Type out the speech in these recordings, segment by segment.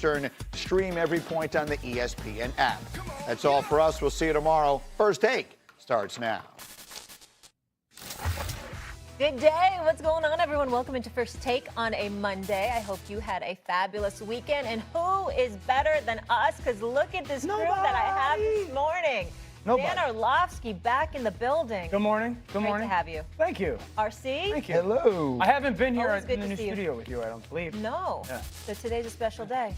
Eastern. Stream every point on the ESPN app. That's all for us. We'll see you tomorrow. First Take starts now. Good day. What's going on, everyone? Welcome into First Take on a Monday. I hope you had a fabulous weekend. And who is better than us? Because look at this crew that I have this morning. Dan Orlovsky back in the building. Good morning. Good morning. Great to have you. Thank you. RC? Thank you. Hello. I haven't been here Always in good the to new see you. studio with you, I don't believe. No. Yeah. So today's a special day.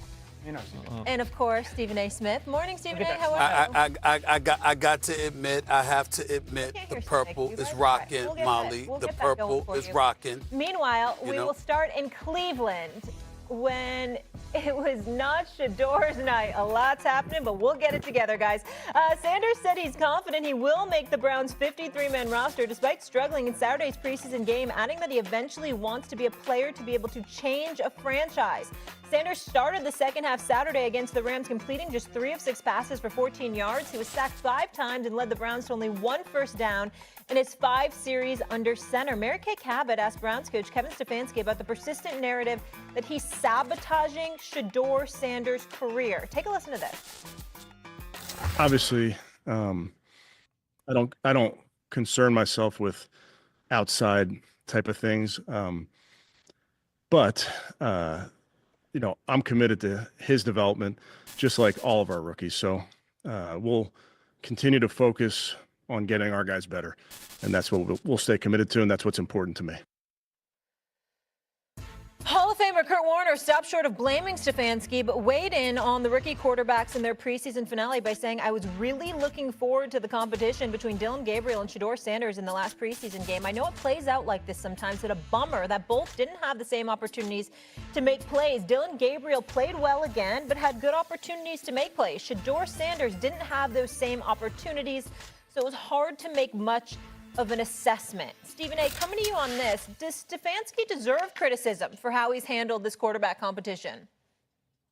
You know, Stephen. And of course, Stephen A. Smith. Morning, Stephen A. How are you? I got to admit, I have to admit, Can't the hear purple Snake. is You guys rocking, We'll get Molly. that. We'll The get that going purple for is you. rocking. Meanwhile, You we know? will start in Cleveland when it was not Shedeur's night. A lot's happening, but we'll get it together, guys. Sanders said he's confident he will make the Browns' 53-man roster despite struggling in Saturday's preseason game, adding that he eventually wants to be a player to be able to change a franchise. Sanders started the second half Saturday against the Rams, completing just 3 of 6 passes for 14 yards. He was sacked 5 times and led the Browns to only 1 first down in his 5 series under center. Mary Kay Cabot asked Browns coach Kevin Stefanski about the persistent narrative that he's sabotaging Shedeur Sanders' career. Take a listen to this. Obviously, I don't concern myself with outside type of things, but you know, I'm committed to his development, just like all of our rookies. So we'll continue to focus on getting our guys better, and that's what we'll stay committed to, and that's what's important to me. Hall of Famer Kurt Warner stopped short of blaming Stefanski, but weighed in on the rookie quarterbacks in their preseason finale by saying, I was really looking forward to the competition between Dillon Gabriel and Shedeur Sanders in the last preseason game. I know it plays out like this sometimes, but a bummer that both didn't have the same opportunities to make plays. Dillon Gabriel played well again, but had good opportunities to make plays. Shedeur Sanders didn't have those same opportunities, so it was hard to make much of an assessment. Stephen A., coming to you on this, does Stefanski deserve criticism for how he's handled this quarterback competition?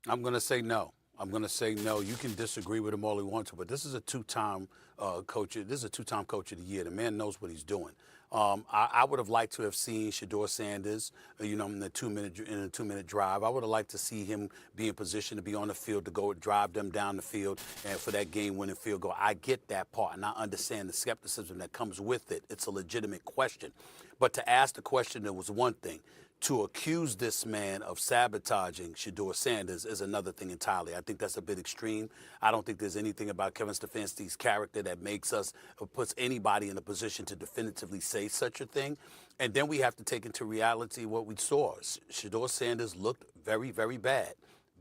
I'm going to say no. I'm going to say no. You can disagree with him all you want to, but this is a two-time coach. This is a two-time coach of the year. The man knows what he's doing. I would have liked to have seen Shedeur Sanders, you know, in a two-minute drive. I would have liked to see him be in position to be on the field, to go drive them down the field, and for that game-winning field goal. I get that part, and I understand the skepticism that comes with it. It's a legitimate question. But to ask the question, there was one thing. To accuse this man of sabotaging Shedeur Sanders is another thing entirely. I think that's a bit extreme. I don't think there's anything about Kevin Stefanski's character that makes us or puts anybody in a position to definitively say such a thing. And then we have to take into reality what we saw. Shedeur Sanders looked very, very bad.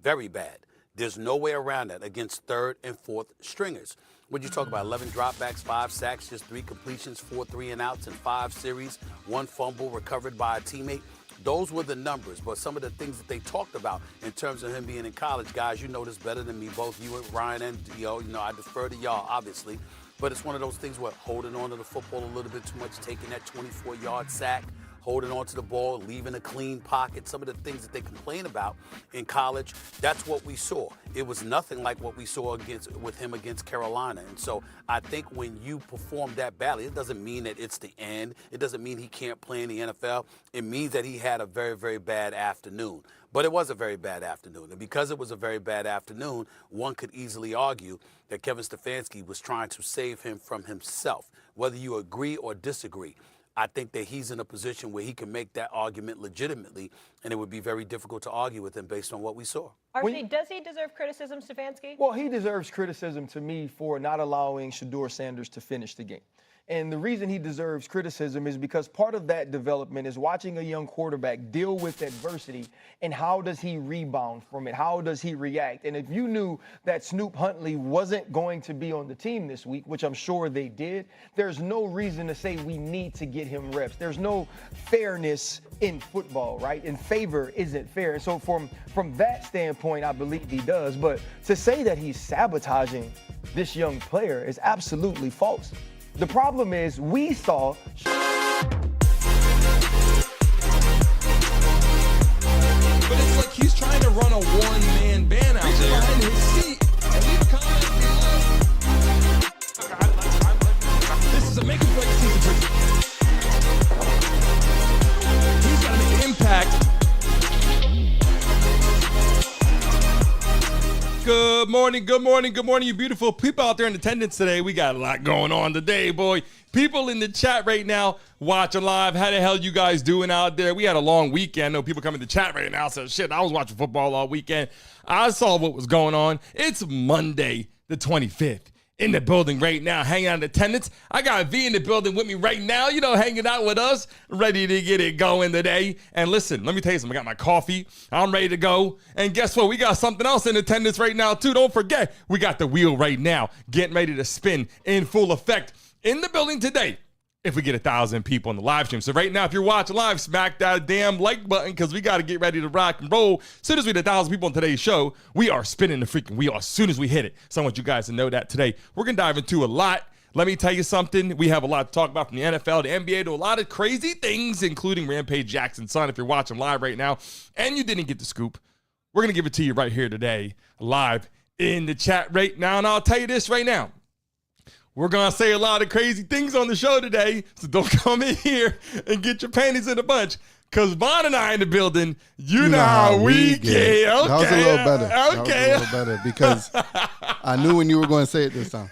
Very bad. There's no way around that against third and fourth stringers. What you talk about, 11 dropbacks, 5 sacks, just 3 completions, 4 3-and-outs in 5 series, 1 fumble recovered by a teammate. Those were the numbers, but some of the things that they talked about in terms of him being in college, guys, you know this better than me, both you and Ryan and you know, I defer to y'all, obviously. But it's one of those things where holding on to the football a little bit too much, taking that 24-yard sack, holding on to the ball, leaving a clean pocket, some of the things that they complain about in college, that's what we saw. It was nothing like what we saw with him against Carolina. And so I think when you perform that badly, it doesn't mean that it's the end. It doesn't mean he can't play in the NFL. It means that he had a very, very bad afternoon. But it was a very bad afternoon. And because it was a very bad afternoon, one could easily argue that Kevin Stefanski was trying to save him from himself. Whether you agree or disagree, I think that he's in a position where he can make that argument legitimately, and it would be very difficult to argue with him based on what we saw. RC, does he deserve criticism, Stefanski? Well, he deserves criticism to me for not allowing Shedeur Sanders to finish the game. And the reason he deserves criticism is because part of that development is watching a young quarterback deal with adversity and how does he rebound from it? How does he react? And if you knew that Snoop Huntley wasn't going to be on the team this week, which I'm sure they did, there's no reason to say we need to get him reps. There's no fairness in football, right? And favor isn't fair. And so from that standpoint, I believe he does. But to say that he's sabotaging this young player is absolutely false. The problem is we saw. But it's like he's trying to run a one-man band out there behind his seat. And leave a comment below. This is a make or break season. He's got to make an impact. Good morning, good morning, good morning, you beautiful people out there in attendance today. We got a lot going on today, boy. People in the chat right now watching live. How the hell you guys doing out there? We had a long weekend. I know people come in the chat right now say, shit, I was watching football all weekend. I saw what was going on. It's Monday, the 25th. In the building right now, hanging out in attendance. I got V in the building with me right now, hanging out with us, ready to get it going today. And listen, let me tell you something. I got my coffee. I'm ready to go. And guess what? We got something else in attendance right now, too. Don't forget, we got the wheel right now, getting ready to spin in full effect in the building today. If we get 1,000 people on the live stream. So right now, if you're watching live, smack that damn like button because we got to get ready to rock and roll. As soon as we get 1,000 people on today's show, we are spinning the freaking wheel as soon as we hit it. So I want you guys to know that today. We're going to dive into a lot. Let me tell you something. We have a lot to talk about from the NFL to NBA to a lot of crazy things, including Rampage Jackson, son, if you're watching live right now and you didn't get the scoop. We're going to give it to you right here today, live in the chat right now. And I'll tell you this right now. We're going to say a lot of crazy things on the show today, so don't come in here and get your panties in a bunch, because Vaughn and I in the building, you know how we get. Okay. That was a little better. Okay. That was a little better because I knew when you were going to say it this time.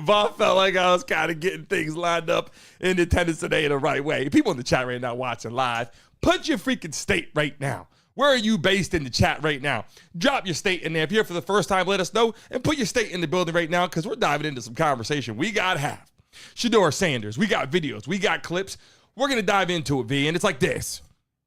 Vaughn felt like I was kind of getting things lined up in attendance today in the right way. People in the chat right now watching live, put your freaking state right now. Where are you based in the chat right now? Drop your state in there. If you're here for the first time, let us know and put your state in the building right now because we're diving into some conversation we got to have. Shedeur Sanders, we got videos, we got clips. We're going to dive into it, V, and it's like this.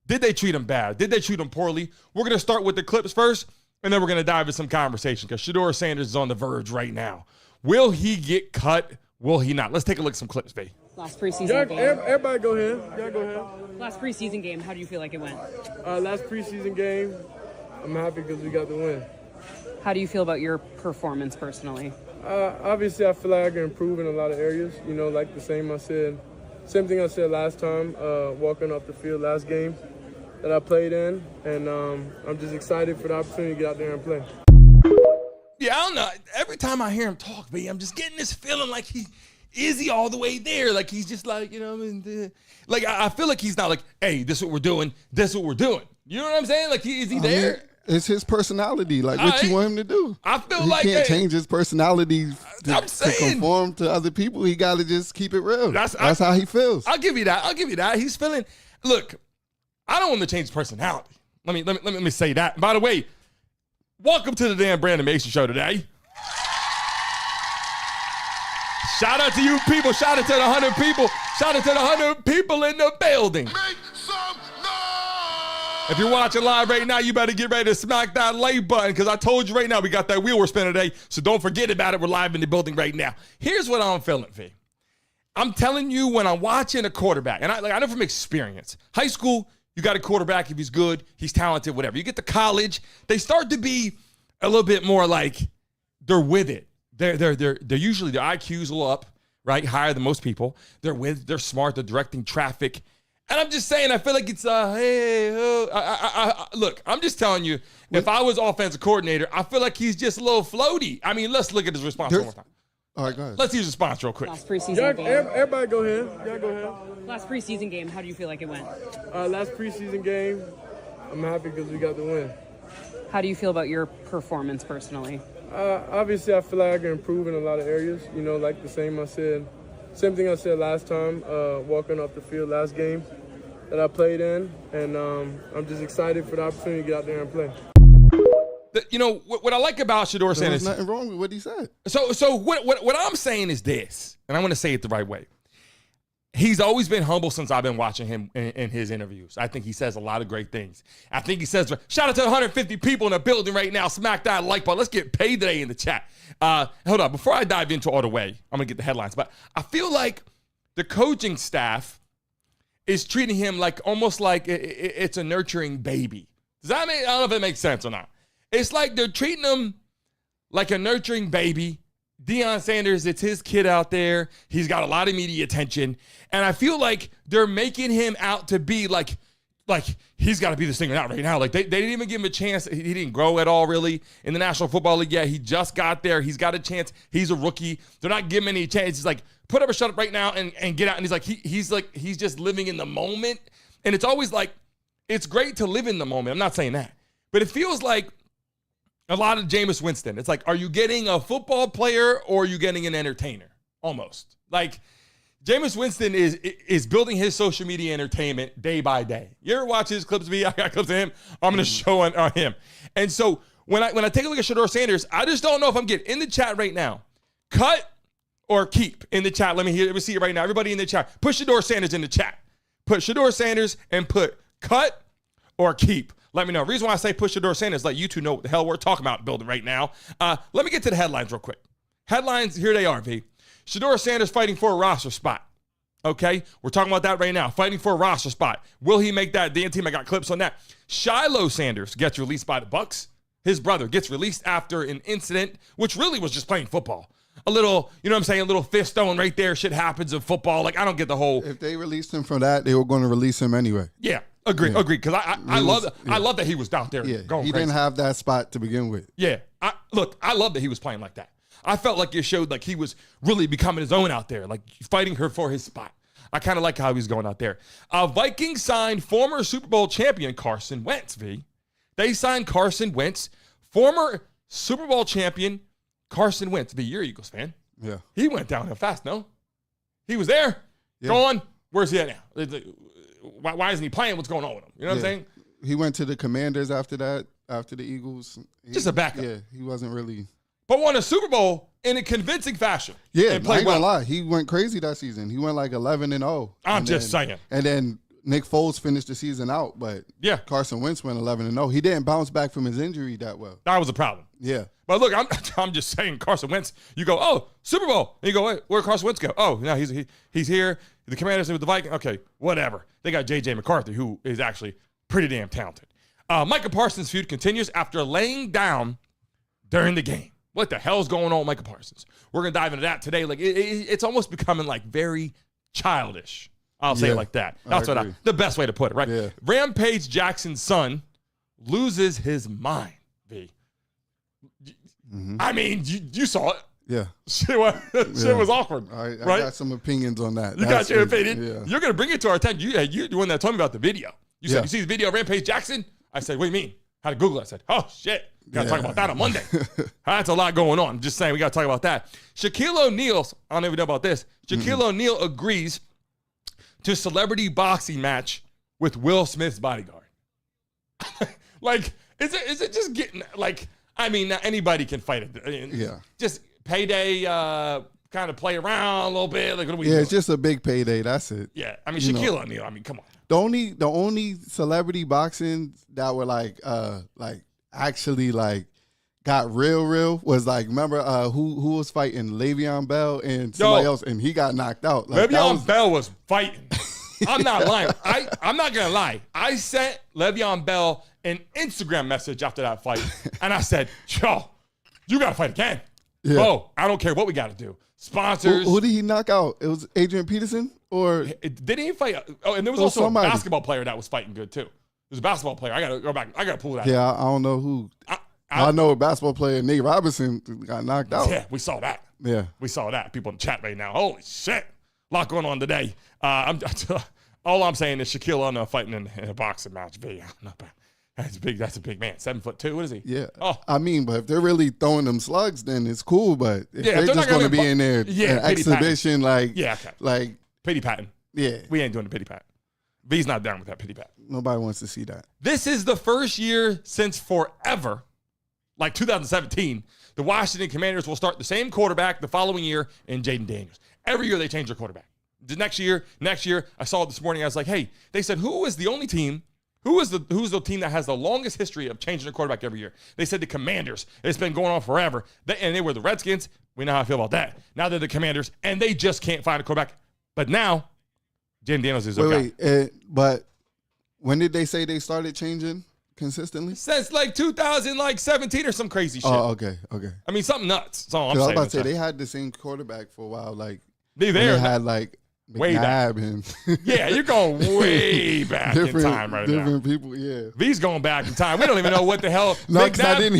Did they treat him bad? Did they treat him poorly? We're going to start with the clips first, and then we're going to dive into some conversation because Shedeur Sanders is on the verge right now. Will he get cut? Will he not? Let's take a look at some clips, V. Last preseason game. Everybody go ahead. Yeah, go ahead. Last preseason game, how do you feel like it went? Last preseason game, I'm happy because we got the win. How do you feel about your performance personally? Obviously, I feel like I can improve in a lot of areas. Like the same thing I said last time, walking off the field last game that I played in. And I'm just excited for the opportunity to get out there and play. Yeah, I don't know. Every time I hear him talk, V, I'm just getting this feeling like is he all the way there? Like he's just like, like I feel like he's not like, hey, this is what we're doing. This is what we're doing. You know what I'm saying? Like, is he there? It's his personality. Like, what you want him to do? I feel he like can't change his personality to conform to other people. He got to just keep it real. That's how he feels. I'll give you that. He's feeling. Look, I don't want to change his personality. Let me say that. And by the way, welcome to the damn Brandon Mason Show today. Shout out to you people. Shout out to the 100 people. Shout out to the 100 people in the building. Make some noise! If you're watching live right now, you better get ready to smack that like button because I told you right now we got that wheel we're spinning today. So don't forget about it. We're live in the building right now. Here's what I'm feeling, V. I'm telling you when I'm watching a quarterback, and I know from experience, high school, you got a quarterback if he's good, he's talented, whatever. You get to college, they start to be a little bit more like they're with it. They're usually their IQ's a little up, right? Higher than most people. They're smart, they're directing traffic. And I'm just saying, I feel like it's look, I'm just telling you, if I was offensive coordinator, I feel like he's just a little floaty. I mean, let's look at his response one more time. All right, go ahead. Let's use his response real quick. Last preseason game. Everybody go ahead. Yeah, go ahead. Last preseason game, how do you feel like it went? Last preseason game, I'm happy because we got the win. How do you feel about your performance personally? Obviously, I feel like I can improve in a lot of areas. Like the same thing I said last time, walking off the field last game that I played in. And I'm just excited for the opportunity to get out there and play. What I like about Shedeur Sanders. There's nothing wrong with what he said. So what I'm saying is this, and I'm going to say it the right way. He's always been humble since I've been watching him in his interviews. I think he says a lot of great things. I think he says, shout out to 150 people in the building right now. Smack that like button. Let's get paid today in the chat. Hold on. Before I dive into all the way, I'm going to get the headlines. But I feel like the coaching staff is treating him like almost like it's a nurturing baby. Does that make, I don't know if it makes sense or not. It's like they're treating him like a nurturing baby. Deion Sanders, it's his kid out there. He's got a lot of media attention. And I feel like they're making him out to be like he's got to be this thing out right now. Like they didn't even give him a chance. He didn't grow at all really in the National Football League yet. He just got there. He's got a chance. He's a rookie. They're not giving him any chance. He's like, put up or shut up right now and get out. And he's just living in the moment. And it's always like, it's great to live in the moment. I'm not saying that. But it feels like A lot of Jameis Winston. It's like, are you getting a football player or are you getting an entertainer? Almost. Like, Jameis Winston is building his social media entertainment day by day. You ever watch his clips of me? I got clips of him. I'm going to show on him. And so when I take a look at Shedeur Sanders, I just don't know if I'm getting in the chat right now. Cut or keep in the chat. Let me see it right now. Everybody in the chat. Put Shedeur Sanders in the chat. Put Shedeur Sanders and put cut or keep. Let me know. The reason why I say put Shedeur Sanders, let you two know what the hell we're talking about building right now. Let me get to the headlines real quick. Headlines, here they are, V. Shedeur Sanders fighting for a roster spot. Okay? We're talking about that right now. Fighting for a roster spot. Will he make that? Dan team, I got clips on that. Shiloh Sanders gets released by the Bucs. His brother gets released after an incident, which really was just playing football. A little, you know what I'm saying? A little fist throwing right there. Shit happens in football. Like, I don't get the whole. If they released him from that, they were going to release him anyway. Yeah. Agree. Because I love that he was out there going he crazy. didn't have that spot to begin with. Yeah. I love that he was playing like that. I felt like it showed like he was really becoming his own out there, like fighting her for his spot. I kind of like how he's going out there. Vikings signed former Super Bowl champion Carson Wentz, V. They signed Carson Wentz, former Super Bowl champion Carson Wentz. V, you're an Eagles fan. Yeah. He went downhill fast, no? He was there, gone. Where's he at now? Why isn't he playing? What's going on with him? You know what I'm saying? He went to the Commanders after that, after the Eagles. Just a backup. Yeah, he wasn't really. But won a Super Bowl in a convincing fashion. Yeah, and I played ain't gonna well. lie. He went crazy that season. He went like 11-0. I'm just saying. And then Nick Foles finished the season out, but yeah, Carson Wentz went 11-0. He didn't bounce back from his injury that well. That was a problem. Yeah. But look, I'm just saying Carson Wentz, you go, oh, Super Bowl. And you go, wait, where'd Carson Wentz go? Oh, no, he's here. The Commanders with the Vikings. Okay, whatever. They got J.J. McCarthy, who is actually pretty damn talented. Micah Parsons' feud continues after laying down during the game. What the hell's going on with Micah Parsons? We're going to dive into that today. Like it's almost becoming like very childish. I'll say it like that. That's the best way to put it, right? Yeah. Rampage Jackson's son loses his mind, V. I mean, you saw it. Yeah. Shit was awkward. I right? got some opinions on that. You got your opinion? Yeah. You're going to bring it to our attention. You're the one that told me about the video. You said, Yeah. you see the video of Rampage Jackson? I said, what do you mean? Had to Google it. I said, oh, shit. Got to talk about that on Monday. That's a lot going on. I'm just saying we got to talk about that. Shaquille O'Neal, I don't even know about this. Shaquille O'Neal agrees to celebrity boxing match with Will Smith's bodyguard. Like, is it just getting, like, I mean, anybody can fight it. Yeah. Just payday, kind of play around a little bit. Like, what are we doing? It's just a big payday. That's it. Yeah. I mean, Shaquille O'Neal, I mean, come on. The only celebrity boxing that were like actually like got real was like, remember who was fighting Le'Veon Bell and somebody else, and he got knocked out. Like, Le'Veon Bell was fighting. I'm not lying. I'm not gonna lie. I sent Le'Veon Bell an Instagram message after that fight, and I said, "Yo, you gotta fight again. Yeah. Oh, I don't care what we gotta do. Sponsors." Who did he knock out? It was Adrian Peterson, or did he fight? Oh, and there was also somebody. a basketball player that was fighting good too. There's a basketball player. I gotta go back. I gotta pull that. Yeah, I don't know who. I know a basketball player, Nate Robinson, got knocked out. Yeah, we saw that. Yeah, we saw that. People in the chat right now. Holy shit, a lot going on today. All I'm saying is Shaquille O'Neal fighting in a boxing match. Not bad. That's big. That's a big man. 7'2". What is he? Yeah. Oh, I mean, but if they're really throwing them slugs, then it's cool. But if Yeah, if they're they're just not going to gonna be in there, yeah, an exhibition, like, like pity patting. Yeah, we ain't doing the pity pat. V's not down with that pity pat. Nobody wants to see that. This is the first year since forever, like 2017, the Washington Commanders will start the same quarterback the following year in Jaden Daniels. Every year they change their quarterback. The next year, I saw it this morning. I was like, hey, they said, who's the team that has the longest history of changing their quarterback every year? They said the Commanders. It's been going on forever. And they were the Redskins. We know how I feel about that. Now they're the Commanders, and they just can't find a quarterback. But now, Jaden Daniels is okay. Wait, but when did they say they started changing consistently? Since like 2017 or some crazy shit. Oh, okay. I mean, something nuts. That's all I'm I was saying. about to say, they had the same quarterback for a while. Like, they had like way back. And yeah, you're going way back in time right now. Different people, yeah. V's going back in time. We don't even know what the hell. No, because I didn't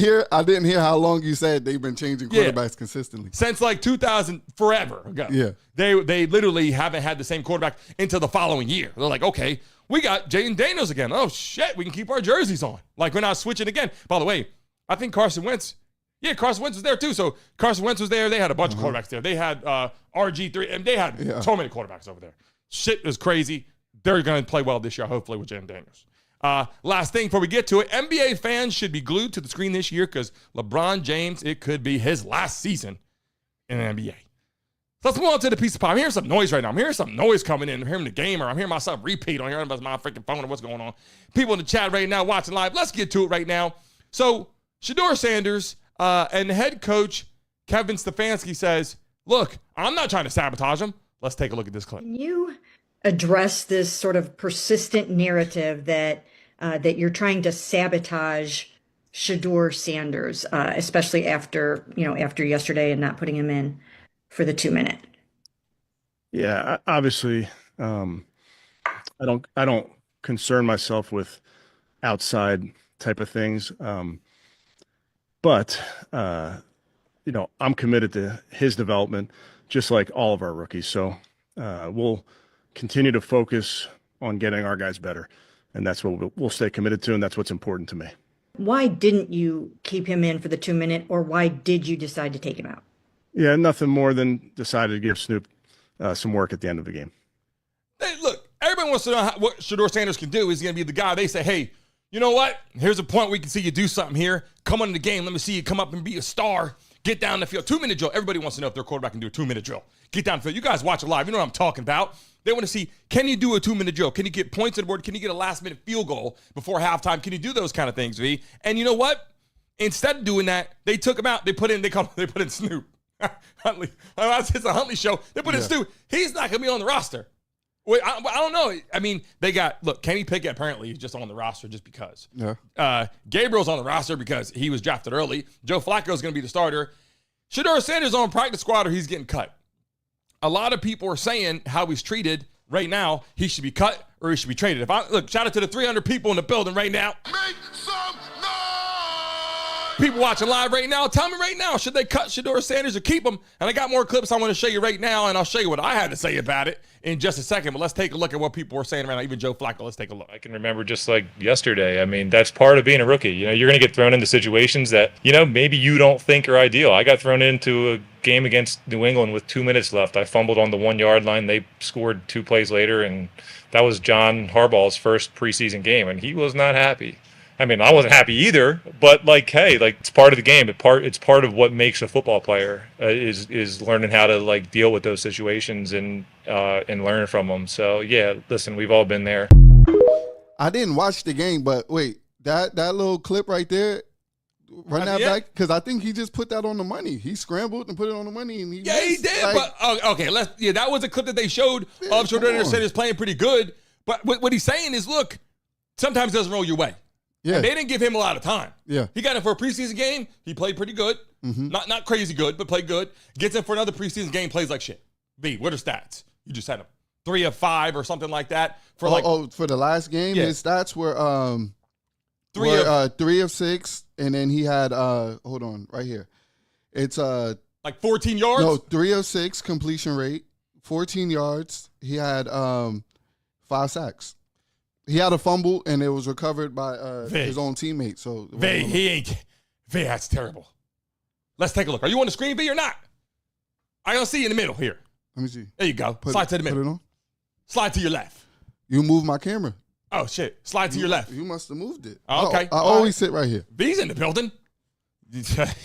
hear how long you said they've been changing quarterbacks consistently. Since like 2000, forever ago. Yeah. They literally haven't had the same quarterback until the following year. They're like, okay, we got Jaden Daniels again. Oh, shit, we can keep our jerseys on. Like, we're not switching again. By the way, I think Carson Wentz. Yeah, Carson Wentz was there too. So Carson Wentz was there. They had a bunch of quarterbacks there. They had RG3, and they had so many quarterbacks over there. Shit is crazy. They're going to play well this year, hopefully, with Jim Daniels. Last thing before we get to it, NBA fans should be glued to the screen this year because LeBron James, it could be his last season in the NBA. So let's move on to the piece of pie. I'm hearing some noise right now. I'm hearing some noise coming in. I'm hearing the game, or I'm hearing myself repeat on here about my freaking phone or what's going on. People in the chat right now watching live. Let's get to it right now. So Shedeur Sanders and head coach Kevin Stefanski says, look, I'm not trying to sabotage him. Let's take a look at this clip. Can you address this sort of persistent narrative that that you're trying to sabotage Shedeur Sanders, especially after yesterday and not putting him in for the 2-minute? Yeah, obviously, I don't concern myself with outside type of things, but I'm committed to his development, just like all of our rookies. So we'll continue to focus on getting our guys better, and that's what we'll stay committed to, and that's what's important to me. Why didn't you keep him in for the 2-minute, or why did you decide to take him out? Yeah, nothing more than decided to give Snoop some work at the end of the game. Hey, look, everybody wants to know what Shedeur Sanders can do. He's going to be the guy they say, hey, you know what? Here's a point we can see you do something here. Come on in the game. Let me see you come up and be a star. Get down the field. 2-minute drill. Everybody wants to know if their quarterback can do a 2-minute drill. Get down the field. You guys watch it live. You know what I'm talking about. They want to see, can you do a 2-minute drill? Can you get points on the board? Can you get a last-minute field goal before halftime? Can you do those kind of things, V? And you know what? Instead of doing that, they took him out. They put in Snoop. Huntley. It's a Huntley show. They put in Snoop. He's not going to be on the roster. Wait, I don't know. I mean, Kenny Pickett apparently is just on the roster just because. Yeah. Gabriel's on the roster because he was drafted early. Joe Flacco is going to be the starter. Shedeur Sanders on practice squad or he's getting cut. A lot of people are saying how he's treated right now. He should be cut or he should be traded. Shout out to the 300 people in the building right now. Make some noise! People watching live right now, tell me right now, should they cut Shedeur Sanders or keep him? And I got more clips I want to show you right now, and I'll show you what I had to say about it in just a second. But let's take a look at what people were saying right now. Even Joe Flacco, let's take a look. I can remember just like yesterday. I mean, that's part of being a rookie. You're going to get thrown into situations that, maybe you don't think are ideal. I got thrown into a game against New England with 2 minutes left. I fumbled on the 1-yard line. They scored 2 plays later, and that was John Harbaugh's first preseason game, and he was not happy. I mean, I wasn't happy either, but it's part of the game. It's part of what makes a football player is learning how to deal with those situations and learn from them. So yeah, listen, we've all been there. I didn't watch the game, but wait, that little clip right there, run that back, because I think he just put that on the money. He scrambled and put it on the money, and he did. But okay, that was a clip that they showed of Shedeur Sanders playing pretty good. But what he's saying is, look, sometimes it doesn't roll your way. Yeah. And they didn't give him a lot of time. Yeah. He got in for a preseason game. He played pretty good. Mm-hmm. Not crazy good, but played good. Gets in for another preseason game, plays like shit. B, what are stats? You just had him 3 of 5 or something like that. For for the last game, his stats were 3 of 6, and then he had hold on, right here. It's 14 yards? No, 3 of 6 completion rate, 14 yards. He had 5 sacks. He had a fumble, and it was recovered by his own teammate. So that's terrible. Let's take a look. Are you on the screen, V, or not? I don't see you in the middle here. Let me see. There you go. Slide to the middle. Put it on. Slide to your left. You moved my camera. Oh, shit. Slide to your left. You must have moved it. Oh, okay. I always sit right here. V's in the building.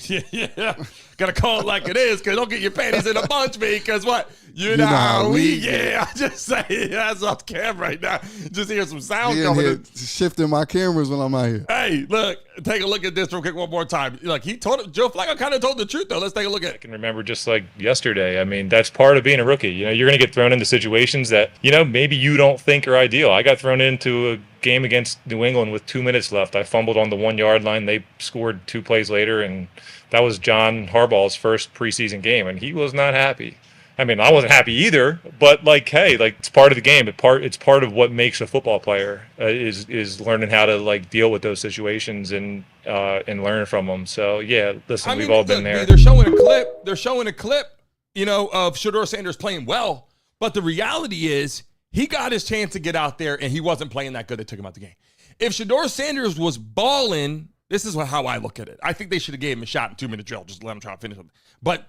Yeah. Gotta call it like it is, because don't get your panties in a bunch, V, because what? You know how we I just say that's off camera right now. Just hear some sound coming in. Shifting my cameras when I'm out here. Hey, look, take a look at this real quick one more time. Joe Flacco kind of told the truth, though. Let's take a look at it. I can remember just like yesterday. I mean, that's part of being a rookie. You're going to get thrown into situations that, maybe you don't think are ideal. I got thrown into a game against New England with 2 minutes left. I fumbled on the 1-yard line. They scored 2 plays later, and that was John Harbaugh's first preseason game, and he was not happy. I mean, I wasn't happy either, but it's part of the game. It's part of what makes a football player is learning how to deal with those situations and learn from them. So yeah, listen, we've all been there. They're showing a clip. Of Shedeur Sanders playing well, but the reality is he got his chance to get out there and he wasn't playing that good. They took him out the game. If Shedeur Sanders was balling This is how I look at it. I think they should have gave him a shot in 2-minute drill, just let him try to finish him. But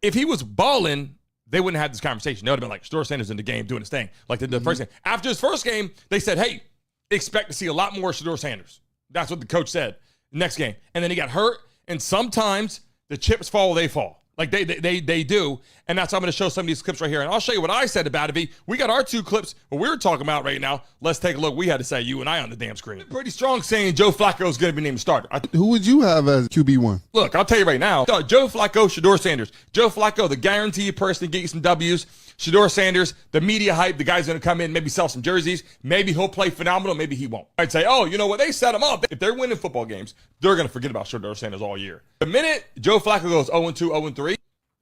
if he was balling, they wouldn't have had this conversation. They would have been like, Shedeur Sanders in the game doing his thing, like they did the first game. After his first game, they said, hey, expect to see a lot more Shedeur Sanders. That's what the coach said. Next game. And then he got hurt, and sometimes the chips fall where they fall. Like they do, and that's how I'm going to show some of these clips right here. And I'll show you what I said about it. We got our 2 clips, what we're talking about right now. Let's take a look. We had to say, you and I on the damn screen. Pretty strong saying Joe Flacco is going to be named starter. Who would you have as QB1? Look, I'll tell you right now. Joe Flacco, Shedeur Sanders. Joe Flacco, the guaranteed person to get you some W's. Shedeur Sanders, the media hype. The guy's going to come in, maybe sell some jerseys. Maybe he'll play phenomenal. Maybe he won't. I'd say, oh, you know what? They set him up. If they're winning football games, they're going to forget about Shedeur Sanders all year. The minute Joe Flacco goes 0-2, 0-3,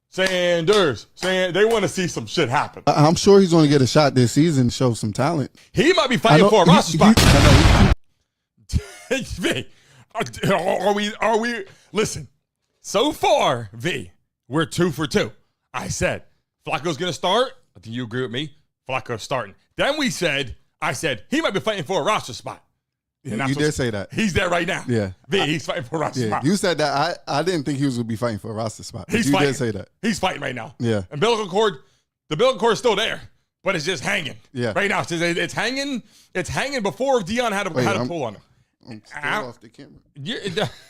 Sanders, they want to see some shit happen. I'm sure he's going to get a shot this season to show some talent. He might be fighting for a roster spot. Are we, listen, so far, V, we're 2 for 2. I said, Flacco's going to start. I think you agree with me. Flacco's starting. Then I said, he might be fighting for a roster spot. You did say that. He's there right now. Yeah. V, he's fighting for a roster spot. You said that. I didn't think he was going to be fighting for a roster spot. You did say that. He's fighting right now. Yeah. Umbilical cord, the umbilical cord is still there, but it's just hanging. Yeah. Right now, it's hanging. It's hanging before Deion had a pull on him. I'm still off the camera.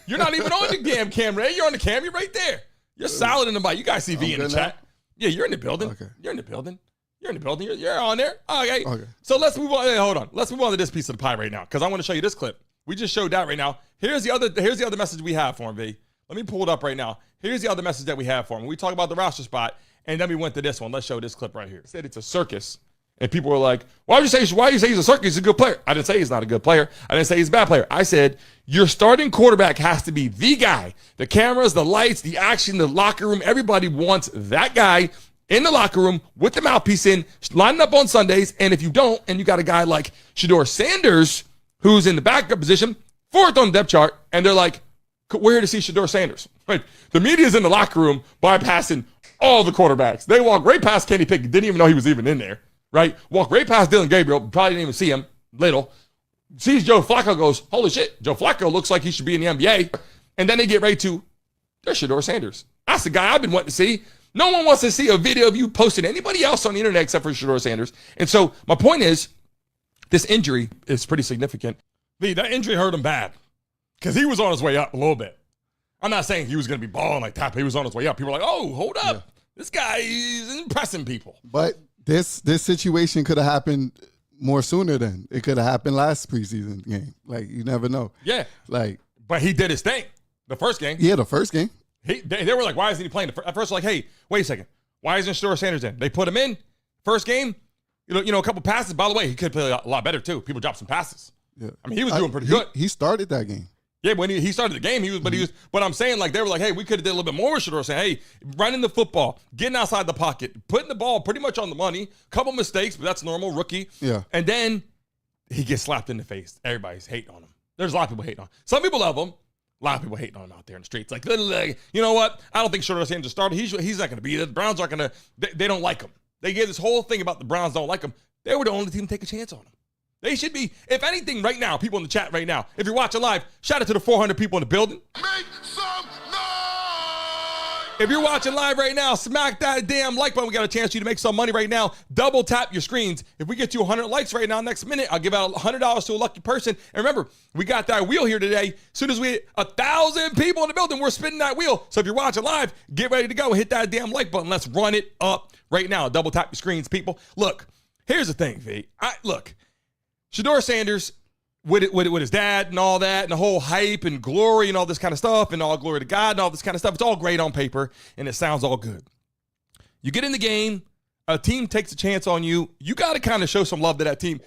You're not even on the damn camera. You're on the camera. You're right there. You're solid in the bite. You guys see V in the chat. Now? Yeah, you're in the building. Okay. You're in the building. You're on there. Okay. So let's move on. Hey, hold on. Let's move on to this piece of the pie right now, because I want to show you this clip. We just showed that right now. Here's the other message we have for him, V. Let me pull it up right now. Here's the other message that we have for him. We talk about the roster spot, and then we went to this one. Let's show this clip right here. It said it's a circus. And people were like, why do you say he's a circus? He's a good player. I didn't say he's not a good player. I didn't say he's a bad player. I said your starting quarterback has to be the guy. The cameras, the lights, the action, the locker room. Everybody wants that guy in the locker room with the mouthpiece in, lining up on Sundays. And if you don't, and you got a guy like Shedeur Sanders, who's in the backup position, 4th on the depth chart, and they're like, we're here to see Shedeur Sanders. Right? The media's in the locker room bypassing all the quarterbacks. They walk right past Kenny Pickett, didn't even know he was even in there. Right? Walk right past Dillon Gabriel, probably didn't even see him, little. Sees Joe Flacco, goes, holy shit, Joe Flacco looks like he should be in the NBA. And then they get ready to, there's Shedeur Sanders. That's the guy I've been wanting to see. No one wants to see a video of you posting anybody else on the internet except for Shedeur Sanders. And so my point is, this injury is pretty significant. That injury hurt him bad because he was on his way up a little bit. I'm not saying he was going to be balling like that, but he was on his way up. People were like, oh, hold up. Yeah. This guy is impressing people. But this situation could have happened more sooner than it could have happened last preseason game. Like, you never know. Yeah. Like, but he did his thing. The first game. Yeah, the first game. They were like, why isn't he playing? At first, like, hey, wait a second. Why isn't Shedeur Sanders in? They put him in. First game, you know, a couple passes. By the way, he could play a lot better, too. People dropped some passes. Yeah. I mean, he was doing pretty good. He started that game. Yeah, when he started the game, but I'm saying, like, they were like, hey, we could have did a little bit more with Shedeur, saying, hey, running the football, getting outside the pocket, putting the ball pretty much on the money, couple mistakes, but that's normal, rookie. Yeah. And then he gets slapped in the face. Everybody's hating on him. There's a lot of people hating on him. Some people love him. A lot of people hating on him out there in the streets. Like, you know what? I don't think Shedeur Sanders started. He's not going to be there. The Browns aren't going to, they don't like him. They gave this whole thing about the Browns don't like him. They were the only team to take a chance on him. They should be, if anything, right now, people in the chat right now, if you're watching live, shout out to the 400 people in the building. Make some noise! If you're watching live right now, smack that damn like button. We got a chance for you to make some money right now. Double tap your screens. If we get you 100 likes right now, next minute, I'll give out $100 to a lucky person. And remember, we got that wheel here today. As soon as we hit 1,000 people in the building, we're spinning that wheel. So if you're watching live, get ready to go. Hit that damn like button. Let's run it up right now. Double tap your screens, people. Look, here's the thing, V. Look. Shedeur Sanders with his dad and all that and the whole hype and glory and all this kind of stuff and all glory to God and all this kind of stuff. It's all great on paper and it sounds all good. You get in the game, a team takes a chance on you. You got to kind of show some love to that team.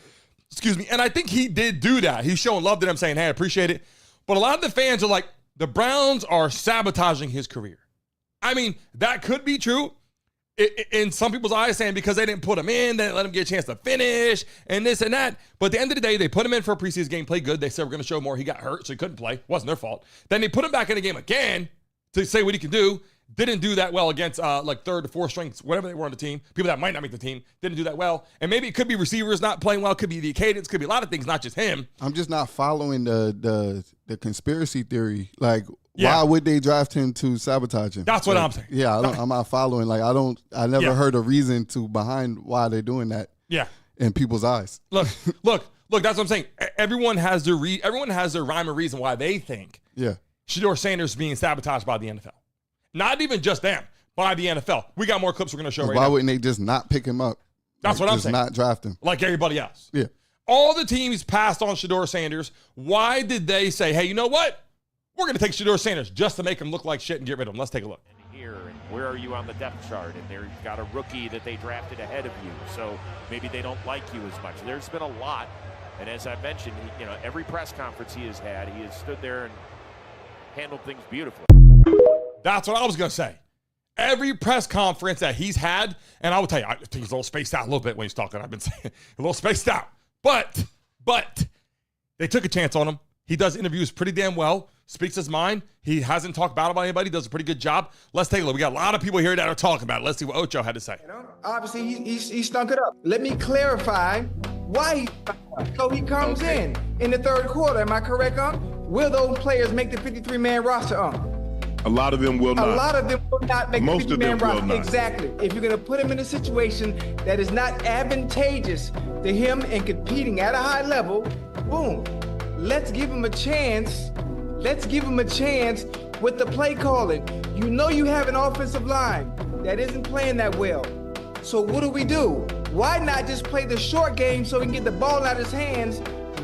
Excuse me. And I think he did do that. He's showing love to them saying, hey, I appreciate it. But a lot of the fans are like, the Browns are sabotaging his career. I mean, that could be true. In some people's eyes, saying because they didn't put him in, they didn't let him get a chance to finish and this and that. But at the end of the day, they put him in for a preseason game, played good. They said we're going to show more. He got hurt, so he couldn't play. Wasn't their fault. Then they put him back in the game again to say what he can do. didn't do that well against like third to fourth strings, whatever they were on the team. People that might not make the team didn't do that well. And maybe it could be receivers not playing well. It could be the cadence. Could be a lot of things, not just him. I'm just not following the conspiracy theory. Like, why would they draft him to sabotage him? That's what I'm saying. Yeah, I'm not following. Like, I never heard a reason behind why they're doing that. Yeah. In people's eyes. Look, that's what I'm saying. Everyone has their rhyme or reason why they think Shedeur Sanders is being sabotaged by the NFL. Not even just them, by the NFL. We got more clips we're going to show right now. Why wouldn't they just not pick him up? That's what I'm saying. Just not draft him. Like everybody else. Yeah. All the teams passed on Shedeur Sanders. Why did they say, hey, you know what? We're going to take Shedeur Sanders just to make him look like shit and get rid of him. Let's take a look. Here, and where are you on the depth chart? And they've got a rookie that they drafted ahead of you, so maybe they don't like you as much. There's been a lot, and as I mentioned, every press conference he has had, he has stood there and handled things beautifully. That's what I was going to say. Every press conference that he's had, and I will tell you, I think he's a little spaced out a little bit when he's talking. I've been saying a little spaced out. But they took a chance on him. He does interviews pretty damn well, speaks his mind. He hasn't talked bad about anybody, does a pretty good job. Let's take a look. We got a lot of people here that are talking about it. Let's see what Ocho had to say. Obviously, he stunk it up. Let me clarify why he stunk it up. So he comes in the third quarter. Am I correct, Will those players make the 53-man roster, A lot of them will not. A lot of them will not make Most the 53-man of them will roster. not. Exactly. If you're going to put him in a situation that is not advantageous to him in competing at a high level, boom. Let's give him a chance. Let's give him a chance with the play calling. You know you have an offensive line that isn't playing that well. So what do? Why not just play the short game so he can get the ball out of his hands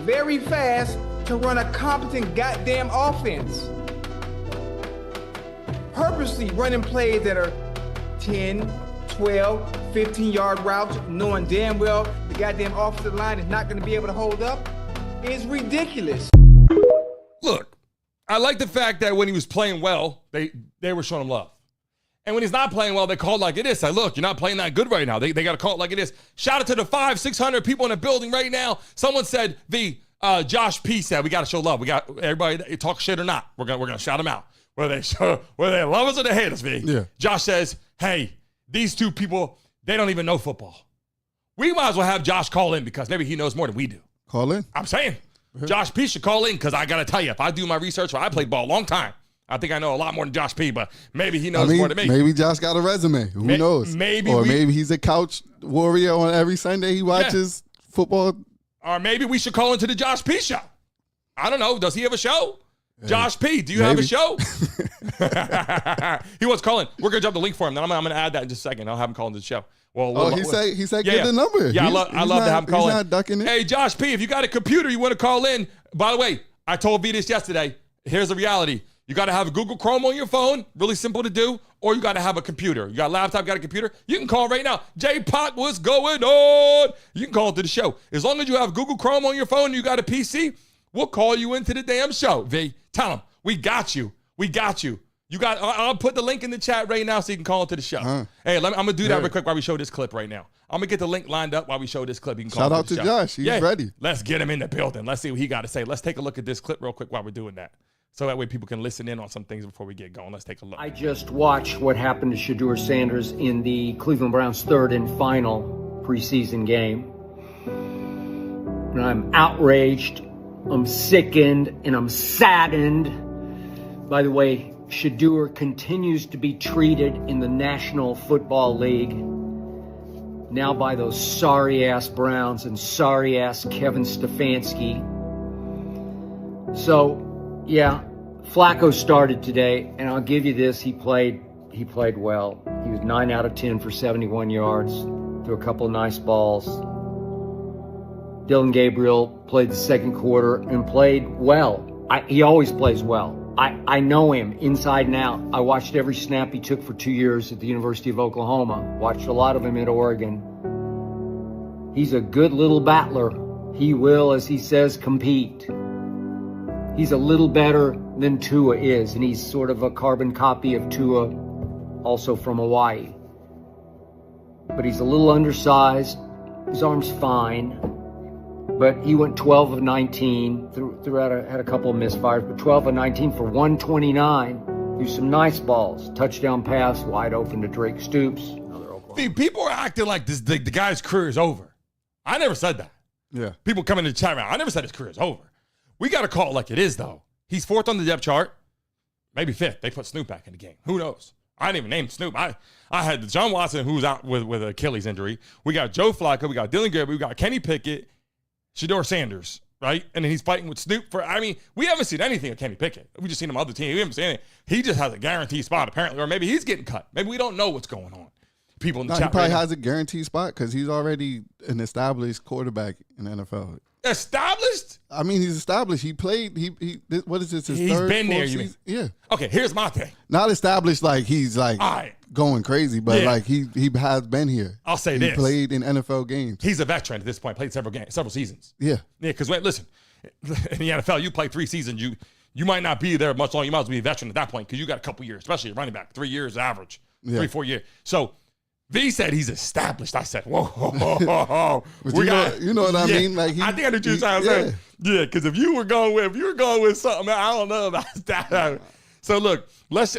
very fast to run a competent goddamn offense? Purposely running plays that are 10, 12, 15-yard routes, knowing damn well the goddamn offensive line is not going to be able to hold up, is ridiculous. Look, I like the fact that when he was playing well, they were showing him love. And when he's not playing well, they call it like it is. Say, look, you're not playing that good right now. They got to call it like it is. Shout out to the 500-600 people in the building right now. Someone said, Josh P said, we got to show love. We got everybody talk shit or not. We're gonna shout them out. Whether they love us or they hate us, V. Yeah. Josh says, hey, these two people, they don't even know football. We might as well have Josh call in because maybe he knows more than we do. Call in? I'm saying. Josh P should call in because I got to tell you, if I do my research, I played ball a long time. I think I know a lot more than Josh P, but maybe he knows more than me. Maybe Josh got a resume. Who knows? Maybe he's a couch warrior on every Sunday he watches football. Or maybe we should call into the Josh P show. I don't know. Does he have a show? Yeah. Josh P, do you have a show? He wants to call in. We're going to drop the link for him. Then I'm going to add that in just a second. I'll have him call into the show. Well, he said give the number. Yeah, I love to have him call in. He's not ducking it. Hey, Josh P, if you got a computer you want to call in. By the way, I told V this yesterday. Here's the reality. You got to have a Google Chrome on your phone. Really simple to do. Or you got to have a computer. You got a laptop, got a computer. You can call right now. J-Pot, what's going on? You can call into the show. As long as you have Google Chrome on your phone and you got a PC, we'll call you into the damn show, V. Tell them, we got you. We got you. I'll put the link in the chat right now so you can call into the show. Hey, I'm going to do that real quick while we show this clip right now. I'm going to get the link lined up while we show this clip. You can call Shout out into the to show. Josh. He's ready. Let's get him in the building. Let's see what he got to say. Let's take a look at this clip real quick while we're doing that. So that way people can listen in on some things before we get going. Let's take a look. I just watched what happened to Shedeur Sanders in the Cleveland Browns' third and final preseason game. And I'm outraged, I'm sickened, and I'm saddened. By the way, Shedeur continues to be treated in the National Football League now by those sorry-ass Browns and sorry-ass Kevin Stefanski. So, yeah, Flacco started today, and I'll give you this, he played well. He was 9 out of 10 for 71 yards, threw a couple of nice balls. Dillon Gabriel played the second quarter and played well. He always plays well. I know him inside and out. I watched every snap he took for 2 years at the University of Oklahoma. Watched a lot of him at Oregon. He's a good little battler. He will, as he says, compete. He's a little better than Tua is, and he's sort of a carbon copy of Tua, also from Hawaii. But he's a little undersized. His arm's fine. But he went 12 of 19, had a couple of misfires, but 12 of 19 for 129 Threw some nice balls. Touchdown pass, wide open to Drake Stoops. See, people are acting like the guy's career is over. I never said that. Yeah. People come in the chat round. I never said his career is over. We got to call it like it is, though. He's 4th on the depth chart. Maybe 5th. They put Snoop back in the game. Who knows? I didn't even name Snoop. I had Deshawn Watson, who's out with an Achilles injury. We got Joe Flacco. We got Dillon Gabriel. We got Kenny Pickett, Shedeur Sanders, right? And then he's fighting with Snoop for, we haven't seen anything of Kenny Pickett. We just seen him on other team. We haven't seen anything. He just has a guaranteed spot, apparently. Or maybe he's getting cut. Maybe we don't know what's going on. People in the chat. He probably has a guaranteed spot because he's already an established quarterback in the NFL. Established? I mean, he's established. He played. What is this? His He's third, been there. fourth You mean? season? Yeah. Okay, here's my thing. Not established like he's like going crazy, but Yeah. like he has been here. I'll say he this. played in NFL games. He's a veteran at this point. Played several seasons. Yeah. Yeah, because listen, in the NFL, you play 3 seasons. You might not be there much longer. You might as well be a veteran at that point because you got a couple years, especially a running back. 3 years average. Yeah. 3-4 years. So V said he's established. I said, whoa. But you know what I mean? Like I think I know what you're trying to say. Yeah, because if you were going with something, I don't know about that. So look,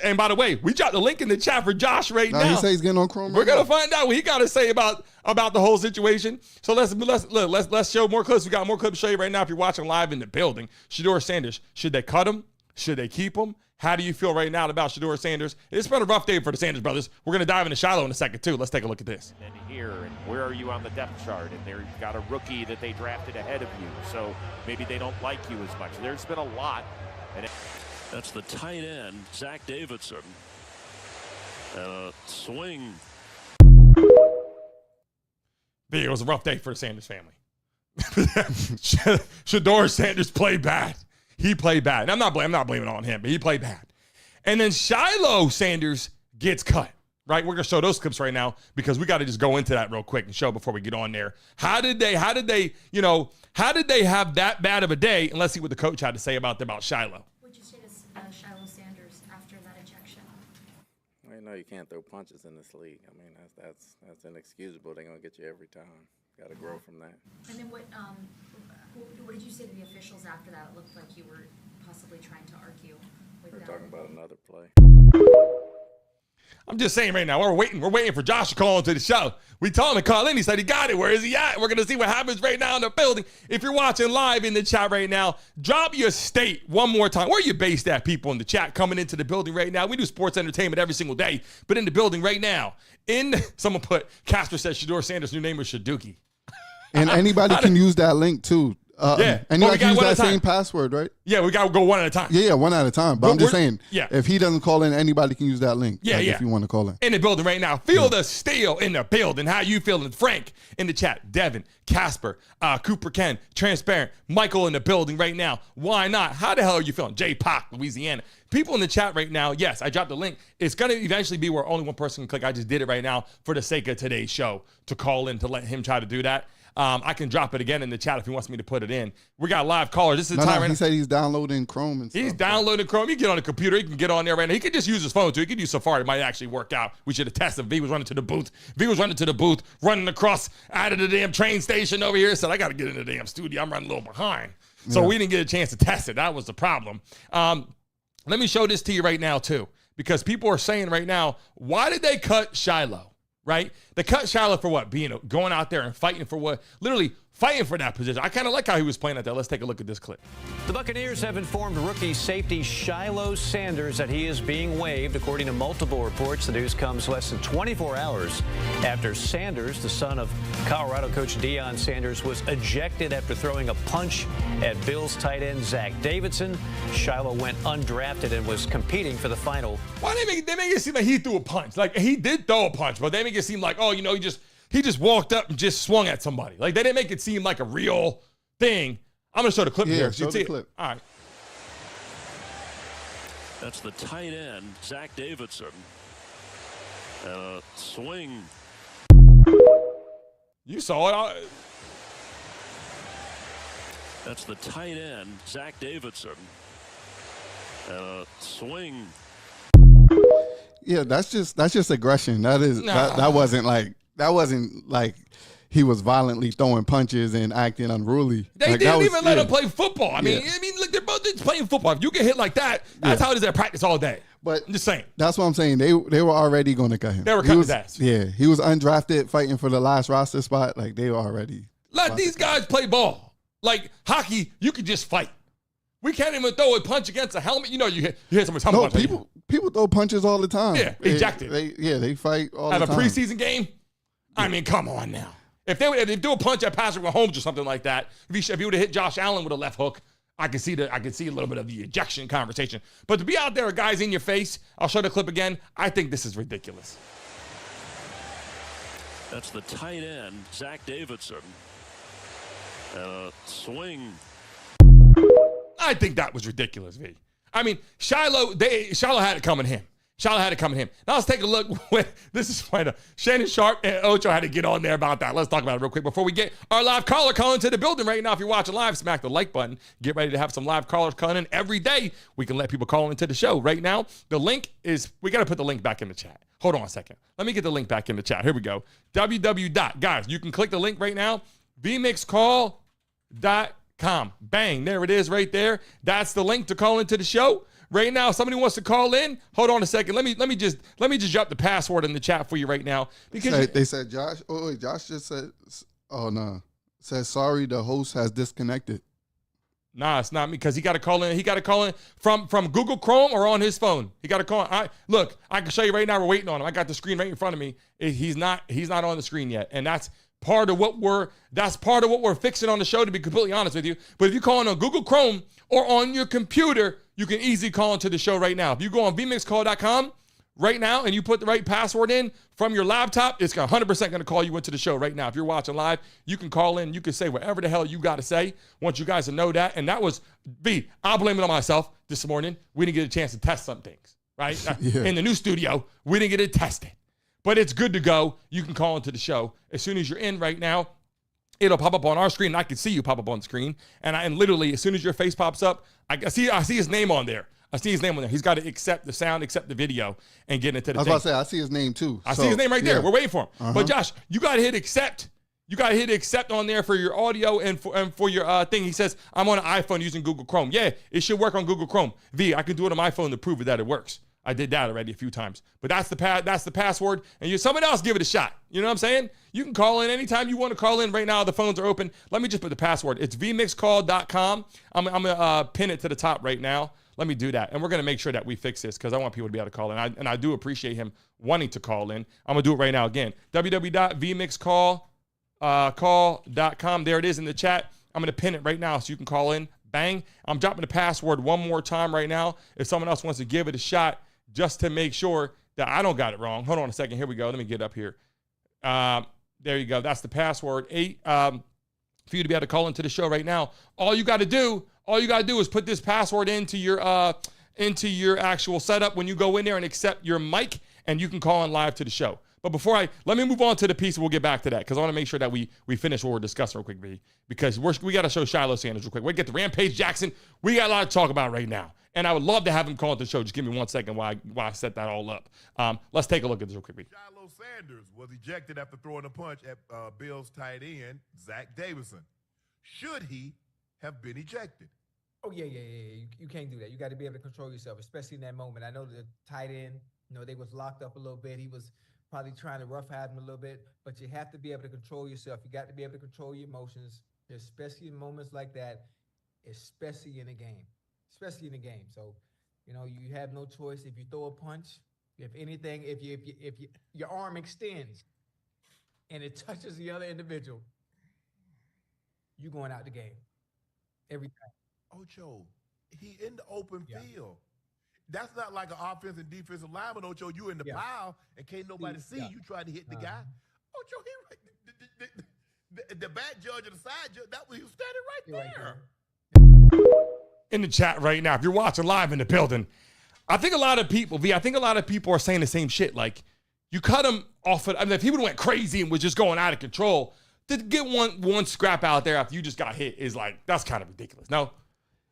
and by the way, we dropped the link in the chat for Josh right now. He says he's getting on Chrome. We're gonna find out what he got to say about the whole situation. So let's show more clips. We got more clips to show you right now. If you're watching live in the building, Shedeur Sanders, should they cut him? Should they keep him? How do you feel right now about Shedeur Sanders? It's been a rough day for the Sanders brothers. We're going to dive into Shiloh in a second, too. Let's take a look at this. And here, and where are you on the depth chart? And they've got a rookie that they drafted ahead of you, so maybe they don't like you as much. There's been a lot. That's the tight end, Zach Davidson. Swing. It was a rough day for the Sanders family. Shedeur Sanders played bad. He played bad. And I'm not blaming it on him, but he played bad. And then Shiloh Sanders gets cut, right? We're going to show those clips right now because we got to just go into that real quick and show before we get on there. How did they have that bad of a day? And let's see what the coach had to say about Shiloh. What would you say to Shiloh Sanders after that ejection? Well, you know you can't throw punches in this league. I mean, that's inexcusable. They're going to get you every time. Got to grow from that. And then what did you say to the officials after that? It looked like you were possibly trying to argue with them. We're talking about another play. I'm just saying right now, we're waiting for Josh to call into the show. We told him to call in. He said he got it. Where is he at? We're going to see what happens right now in the building. If you're watching live in the chat right now, drop your state one more time. Where are you based at, people in the chat coming into the building right now? We do sports entertainment every single day, but in the building right now, someone put, Casper says Shedeur Sanders' new name was Shaduki. And anybody can use that link too. Yeah. And you can use that same password, right? Yeah, we got to go one at a time. Yeah, one at a time. But I'm just saying, yeah. If he doesn't call in, anybody can use that link. Yeah, If you want to call in. In the building right now. Feel the steel in the building. How you feeling? Frank in the chat. Devin, Casper, Cooper Ken, Transparent, Michael in the building right now. Why not? How the hell are you feeling? J. Pac, Louisiana. People in the chat right now, yes, I dropped the link. It's going to eventually be where only one person can click. I just did it right now for the sake of today's show to call in to let him try to do that. I can drop it again in the chat if he wants me to put it in. We got live callers. This is the time right now. He said he's downloading Chrome and stuff. He's downloading Chrome. You get on the computer. He can get on there right now. He could just use his phone, too. He could use Safari. It might actually work out. We should have tested. V was running to the booth. Running across out of the damn train station over here. Said, I got to get in the damn studio. I'm running a little behind. So we didn't get a chance to test it. That was the problem. Let me show this to you right now, too, because people are saying right now, why did they cut Shiloh, right? They cut Shiloh for what? Going out there and fighting for what? Literally fighting for that position. I kind of like how he was playing out there. Let's take a look at this clip. The Buccaneers have informed rookie safety Shiloh Sanders that he is being waived. According to multiple reports, the news comes less than 24 hours after Sanders, the son of Colorado coach Deion Sanders, was ejected after throwing a punch at Bills tight end Zach Davidson. Shiloh went undrafted and was competing for the final. Why they make it seem like he threw a punch? Like, he did throw a punch, but they make it seem like, oh, he just walked up and just swung at somebody. Like, they didn't make it seem like a real thing. I'm going to show the clip here. Show the clip. All right. That's the tight end, Zach Davidson. Swing. You saw it. That's the tight end, Zach Davidson. Swing. Yeah, that's just aggression. That wasn't like he was violently throwing punches and acting unruly. They didn't even let him play football. I mean, look, they're both just playing football. If you get hit like that, that's how it is at practice all day. But I'm just saying. That's what I'm saying. They were already going to cut him. They were cutting his ass. Yeah, he was undrafted, fighting for the last roster spot. Like, they were already. Let these guys play ball. Like hockey, you can just fight. We can't even throw a punch against a helmet. You know, you hit someone's helmet. No, people throw punches all the time. Yeah, ejected. They fight all the At time. a preseason game? I mean, come on now. If they do a punch at Patrick Mahomes or something like that, if he would have hit Josh Allen with a left hook, I could see a little bit of the ejection conversation. But to be out there with guys in your face, I'll show the clip again. I think this is ridiculous. That's the tight end, Zach Davidson. Swing. I think that was ridiculous, V. I mean, Shiloh had it coming to him. Shiloh had it coming to him. Now let's take a look. This is funny. Shannon Sharp and Ocho had to get on there about that. Let's talk about it real quick before we get our live caller calling to the building right now. If you're watching live, smack the like button. Get ready to have some live callers calling in every day. We can let people call into the show. Right now, the link is, we got to put the link back in the chat. Hold on a second. Let me get the link back in the chat. Here we go. Guys, you can click the link right now. vmixcall.com. Bang. There it is right there. That's the link to call into the show. Right now, if somebody wants to call in, hold on a second. Let me just drop the password in the chat for you right now. Because they said Josh. Oh wait, Josh just said. Oh no, says sorry. The host has disconnected. Nah, it's not me because he got to call in. He got to call in from Google Chrome or on his phone. He got to call in. Look, I can show you right now. We're waiting on him. I got the screen right in front of me. He's not on the screen yet, and that's part of what we're fixing on the show. To be completely honest with you, but if you call in on Google Chrome or on your computer, you can easily call into the show right now. If you go on vmixcall.com right now and you put the right password in from your laptop, it's 100% going to call you into the show right now. If you're watching live, you can call in. You can say whatever the hell you got to say. Want you guys to know that. And that was, I'll blame it on myself this morning. We didn't get a chance to test some things, right? Yeah. In the new studio, we didn't get it tested. But it's good to go. You can call into the show. As soon as you're in right now, it'll pop up on our screen. And I can see you pop up on the screen. And literally, as soon as your face pops up, I see his name on there. He's got to accept the sound, accept the video, and get into the thing. I was about to say, I see his name too. I see his name right there. We're waiting for him. But Josh, you got to hit accept. You got to hit accept on there for your audio and for your thing. He says, I'm on an iPhone using Google Chrome. Yeah, it should work on Google Chrome. I can do it on my phone to prove that it works. I did that already a few times. But that's the password. And someone else give it a shot. You know what I'm saying? You can call in anytime you want to call in. Right now, the phones are open. Let me just put the password. It's vmixcall.com. I'm going to pin it to the top right now. Let me do that. And we're going to make sure that we fix this because I want people to be able to call in. And I do appreciate him wanting to call in. I'm going to do it right now again. www.vmixcall.com. There it is in the chat. I'm going to pin it right now so you can call in. Bang. I'm dropping the password one more time right now. If someone else wants to give it a shot just to make sure that I don't got it wrong. Hold on a second. Here we go. Let me get up here. There you go. That's the password. 8 for you to be able to call into the show right now. All you got to do is put this password into your actual setup when you go in there and accept your mic, and you can call in live to the show. But let me move on to the piece, and we'll get back to that because I want to make sure that we finish what we're discussing real quick, V, because we got to show Shiloh Sanders real quick. We get to Rampage Jackson. We got a lot to talk about right now, and I would love to have him call into the show. Just give me 1 second while I set that all up. Let's take a look at this real quick, V. Shiloh Sanders was ejected after throwing a punch at Bills tight end Zach Davidson. Should he have been ejected? Oh, yeah. You can't do that. You got to be able to control yourself, especially in that moment. I know the tight end, they was locked up a little bit. He was probably trying to roughhouse him a little bit, but you have to be able to control yourself. You got to be able to control your emotions, especially in moments like that, especially in a game. So, you have no choice. If you throw a punch, if anything, if your arm extends and it touches the other individual, you going out the game every time. Ocho, he in the open field. That's not like an offensive and defensive lineman, Ocho. You in the pile and can't nobody see you trying to hit the guy. Ocho, the bad judge or the side judge, he was standing right there. In the chat right now, if you're watching live in the building, I think a lot of people are saying the same shit. Like, you cut him off. If he would have went crazy and was just going out of control, to get one scrap out there after you just got hit is like, that's kind of ridiculous. No?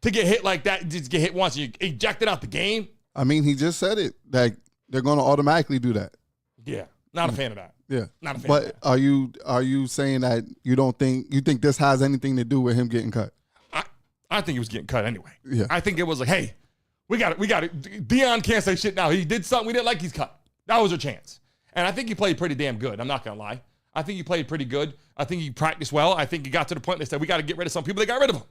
To get hit like that, just get hit once and you ejected out the game. I mean, he just said it. Like, they're going to automatically do that. Yeah, not a fan of that. Yeah, not a fan. But of that. Are you saying that you think this has anything to do with him getting cut? I think he was getting cut anyway. Yeah, I think it was like, hey, We got it. Deion can't say shit now. He did something we didn't like, he's cut. That was our chance. And I think he played pretty damn good. I'm not going to lie. I think he played pretty good. I think he practiced well. I think he got to the point they said, we got to get rid of some people. They got rid of him.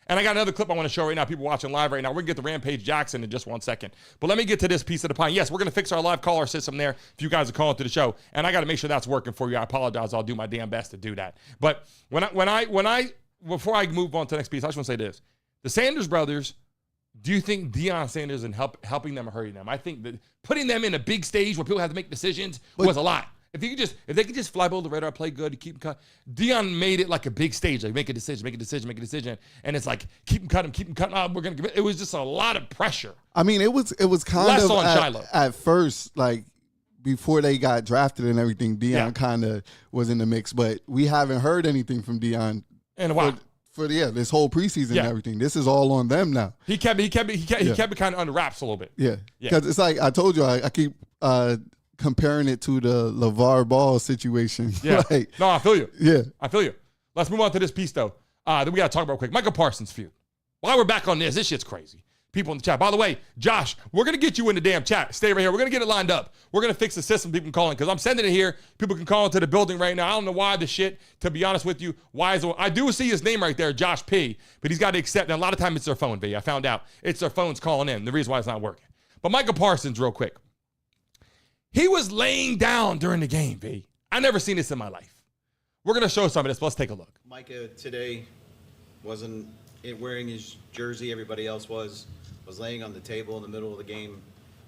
And I got another clip I want to show right now. People watching live right now. We're going to get to Rampage Jackson in just 1 second. But let me get to this piece of the pie. Yes, we're going to fix our live caller system there if you guys are calling to the show. And I got to make sure that's working for you. I apologize. I'll do my damn best to do that. But before I move on to the next piece, I just want to say this. The Sanders brothers, do you think Deion Sanders and helping them or hurting them? I think that putting them in a big stage where people have to make decisions was a lot. If they could just fly below the radar, play good, keep them cut. Deion made it like a big stage, like make a decision, and it's like keep them cutting. Oh, it was just a lot of pressure. I mean, it was kind less of on Shiloh at first, like before they got drafted and everything. Deion kind of was in the mix, but we haven't heard anything from Deion in a while. For this whole preseason and everything. This is all on them now. He kept it kind of under wraps a little bit. Yeah, because it's like I told you, I keep comparing it to the LeVar Ball situation. Yeah. No, I feel you. Yeah. I feel you. Let's move on to this piece, though. That we got to talk about quick. Micah Parsons feud. While we're back on this shit's crazy. People in the chat. By the way, Josh, we're going to get you in the damn chat. Stay right here. We're going to get it lined up. We're going to fix the system people can call in because I'm sending it here. People can call into the building right now. I don't know why the shit, to be honest with you. I do see his name right there, Josh P., but he's got to accept that a lot of times it's their phone, V. I found out. It's their phones calling in. The reason why it's not working. But Micah Parsons, real quick. He was laying down during the game, V. I never seen this in my life. We're going to show some of this. Let's take a look. Micah today wasn't wearing his jersey. Everybody else was laying on the table in the middle of the game.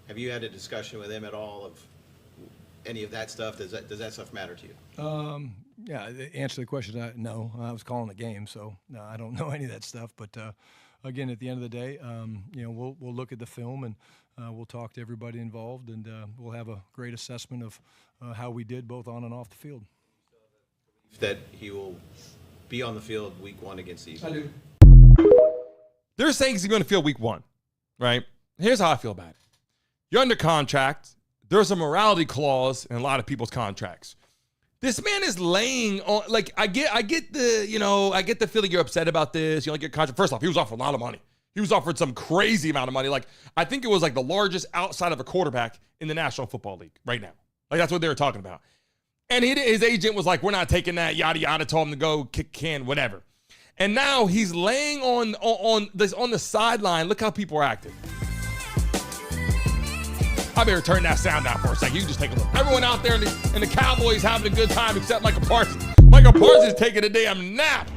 Have you had a discussion with him at all of any of that stuff? Does that stuff matter to you? Yeah, to answer the question, no. I was calling the game, so no, I don't know any of that stuff. But again, at the end of the day, we'll look at the film and we'll talk to everybody involved, and we'll have a great assessment of how we did both on and off the field. That he will be on the field week 1 against the Eagles. I do. They're saying he's going to field week 1, right? Here's how I feel about it. You're under contract. There's a morality clause in a lot of people's contracts. This man is laying on, like, I get the feeling you're upset about this. You don't get contract. First off, he was offered a lot of money. He was offered some crazy amount of money. Like, I think it was like the largest outside of a quarterback in the National Football League right now. Like, that's what they were talking about. And his agent was like, we're not taking that, yada, yada, told him to go kick can, whatever. And now he's laying on the sideline. Look how people are acting. I better turn that sound down for a second. You can just take a look. Everyone out there in the Cowboys having a good time except Micah Parsons. Micah Parsons is taking a damn nap.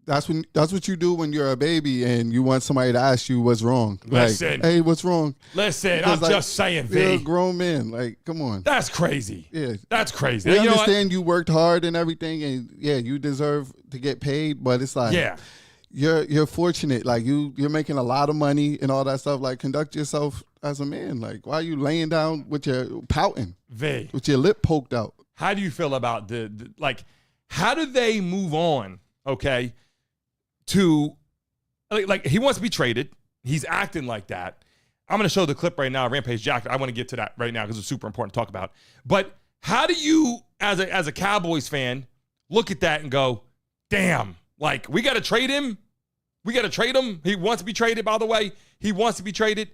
That's what you do when you're a baby and you want somebody to ask you what's wrong. Listen. Like, hey, what's wrong? Listen, I'm just saying, V. You're a grown man. Like, come on. That's crazy. Yeah. That's crazy. I understand you worked hard and everything, and yeah, you deserve to get paid, but it's like, yeah, you're fortunate. Like, you're making a lot of money and all that stuff. Like, conduct yourself as a man. Like, why are you laying down with your pouting? V. With your lip poked out? How do you feel about how do they move on, okay, to, like he wants to be traded. He's acting like that. I'm going to show the clip right now, Rampage Jackson. I want to get to that right now because it's super important to talk about. But how do you, as a Cowboys fan, look at that and go, damn, like, we got to trade him? We got to trade him? He wants to be traded, by the way. He wants to be traded.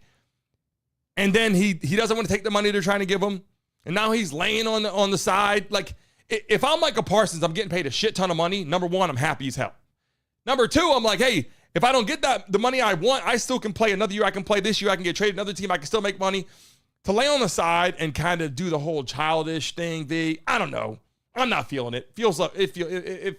And then he doesn't want to take the money they're trying to give him. And now he's laying on the side. Like, if I'm Micah Parsons, I'm getting paid a shit ton of money. Number one, I'm happy as hell. Number two, I'm like, hey, if I don't get the money I want, I still can play another year. I can play this year. I can get traded another team. I can still make money. To lay on the side and kind of do the whole childish thing, I don't know. I'm not feeling it. It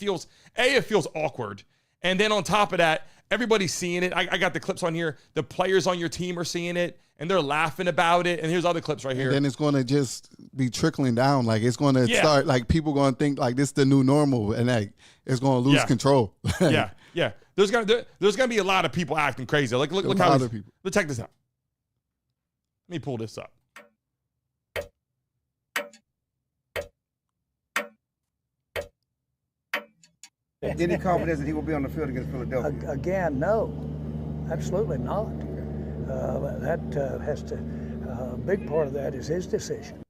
feels awkward. And then on top of that, everybody's seeing it. I got the clips on here. The players on your team are seeing it, and they're laughing about it. And here's other clips right here. And then it's going to just be trickling down. Like, it's going to start, like, people going to think, like, this is the new normal, and, like, it's going to lose control. Yeah. There's gonna be a lot of people acting crazy. Like, look how other people. Let's check this out. Let me pull this up. Any confidence that he will be on the field against Philadelphia? Again, no, absolutely not. That has to. a big part of that is his decision.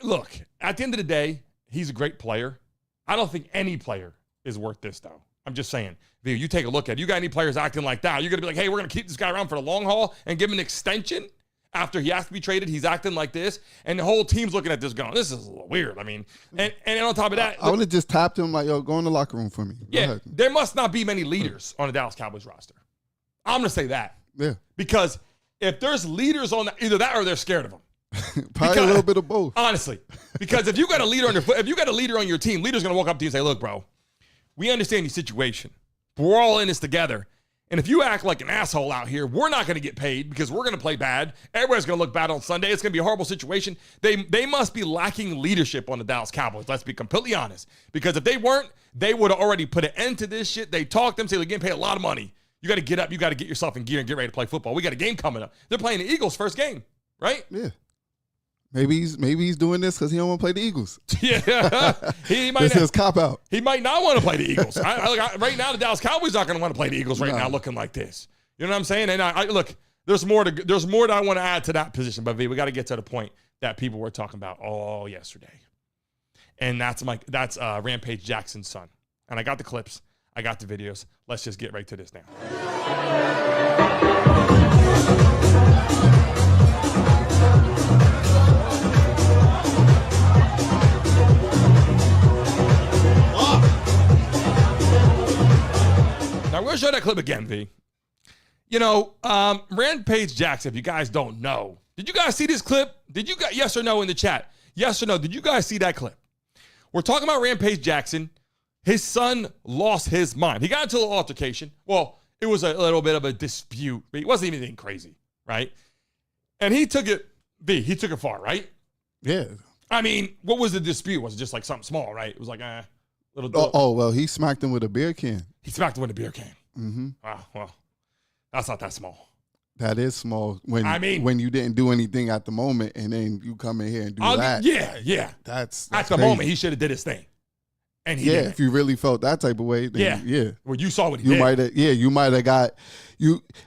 Look, at the end of the day, he's a great player. I don't think any player is worth this, though. I'm just saying. You take a look at it. You got any players acting like that, you're going to be like, hey, we're going to keep this guy around for the long haul and give him an extension after he has to be traded. He's acting like this. And the whole team's looking at this going, this is a little weird. I mean, and on top of that. I would have just tapped him like, yo, go in the locker room for me. Go ahead. There must not be many leaders on the Dallas Cowboys roster. I'm going to say that. Yeah. Because if there's leaders on either that or they're scared of him. Probably a little bit of both. Honestly. Because if you got a leader on your team, leader's going to walk up to you and say, look, bro, we understand your situation. But we're all in this together. And if you act like an asshole out here, we're not going to get paid because we're going to play bad. Everybody's going to look bad on Sunday. It's going to be a horrible situation. They must be lacking leadership on the Dallas Cowboys. Let's be completely honest. Because if they weren't, they would have already put an end to this shit. They talked them, say they're getting paid a lot of money. You got to get up. You got to get yourself in gear and get ready to play football. We got a game coming up. They're playing the Eagles' first game, right? Yeah. Maybe he's doing this because he don't want to play the Eagles. Yeah, this is cop out. He might not want to play the Eagles. Right now, the Dallas Cowboys not going to want to play the Eagles right now, looking like this. You know what I'm saying? And look, there's more that I want to add to that position. But we got to get to the point that people were talking about all yesterday, and that's Rampage Jackson's son. And I got the clips, I got the videos. Let's just get right to this now. Now, we're going to show that clip again, V. You know, Rampage Jackson, if you guys don't know, did you guys see this clip? Did you guys, yes or no in the chat? Yes or no? Did you guys see that clip? We're talking about Rampage Jackson. His son lost his mind. He got into an altercation. Well, it was a little bit of a dispute. It wasn't anything crazy, right? And he took it, V, he took it far, right? Yeah. I mean, what was the dispute? Was it just like something small, right? It was like, little. Well, he smacked him with a beer can. He smacked him with a beer can. Mm-hmm. Wow, well, that's not that small. That is small when you didn't do anything at the moment and then you come in here and do that. Yeah. That's at the crazy. moment, he should have did his thing. And he didn't. If you really felt that type of way, then yeah. Well, you saw what he did. You might have got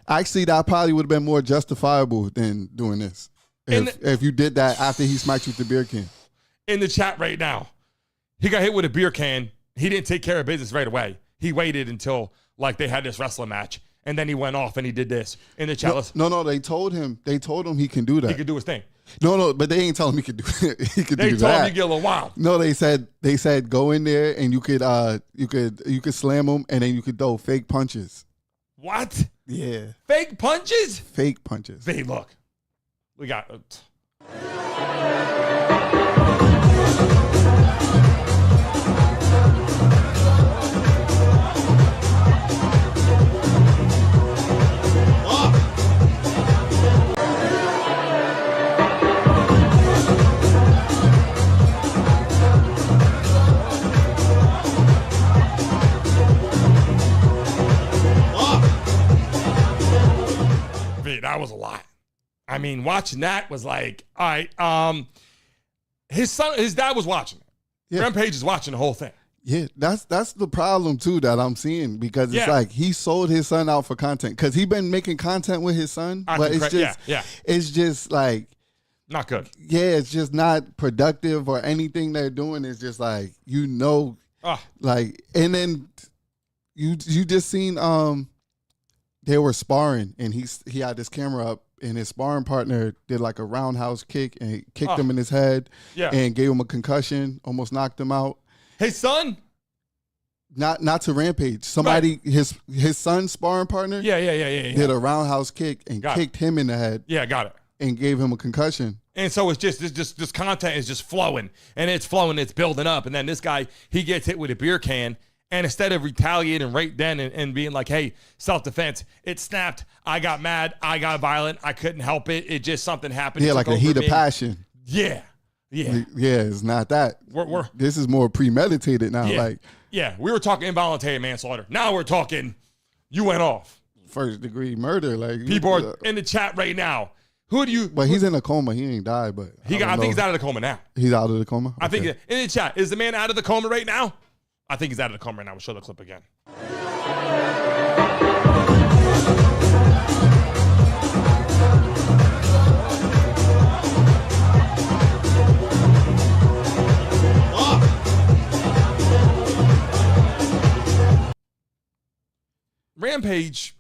actually that probably would have been more justifiable than doing this. If you did that after he smacked you with the beer can. In the chat right now, he got hit with a beer can. He didn't take care of business right away. He waited until like they had this wrestling match, and then he went off and he did this in the chat. No, they told him he can do that. He could do his thing. No, but they ain't tell him he could do it. He could do that. They told him you get a little wild. No, they said go in there and you could slam him and then you could throw fake punches. What? Yeah. Fake punches? Fake punches. Hey, look. We got that was a lot. I mean, watching that was like, all right. His dad was watching it. Yeah. Rampage is watching the whole thing. Yeah, that's the problem too that I'm seeing because it's like he sold his son out for content because he's been making content with his son, but it's just like not good. Yeah, it's just not productive or anything they're doing is just like like, and then you just seen they were sparring and he had this camera up and his sparring partner did like a roundhouse kick and he kicked him in his head and gave him a concussion, almost knocked him out. His son? Not to Rampage. Somebody, his son's sparring partner did a roundhouse kick and kicked him in the head. Yeah, got it. And gave him a concussion. And so it's just this content is just flowing and it's flowing, it's building up. And then this guy, he gets hit with a beer can. And instead of retaliating right then and being like, hey, self-defense, it snapped. I got mad. I got violent. I couldn't help it. It just something happened. Yeah, like a heat of passion. Yeah. Yeah. Yeah, it's not that. This is more premeditated now. Yeah. Like, yeah, we were talking involuntary manslaughter. Now we're talking you went off. First degree murder. Like people are in the chat right now. Who do you? But he's in a coma. He ain't died, but I think he's out of the coma now. He's out of the coma? Okay. I think in the chat, is the man out of the coma right now? I think he's out of the coma right now. We'll show the clip again. Rampage,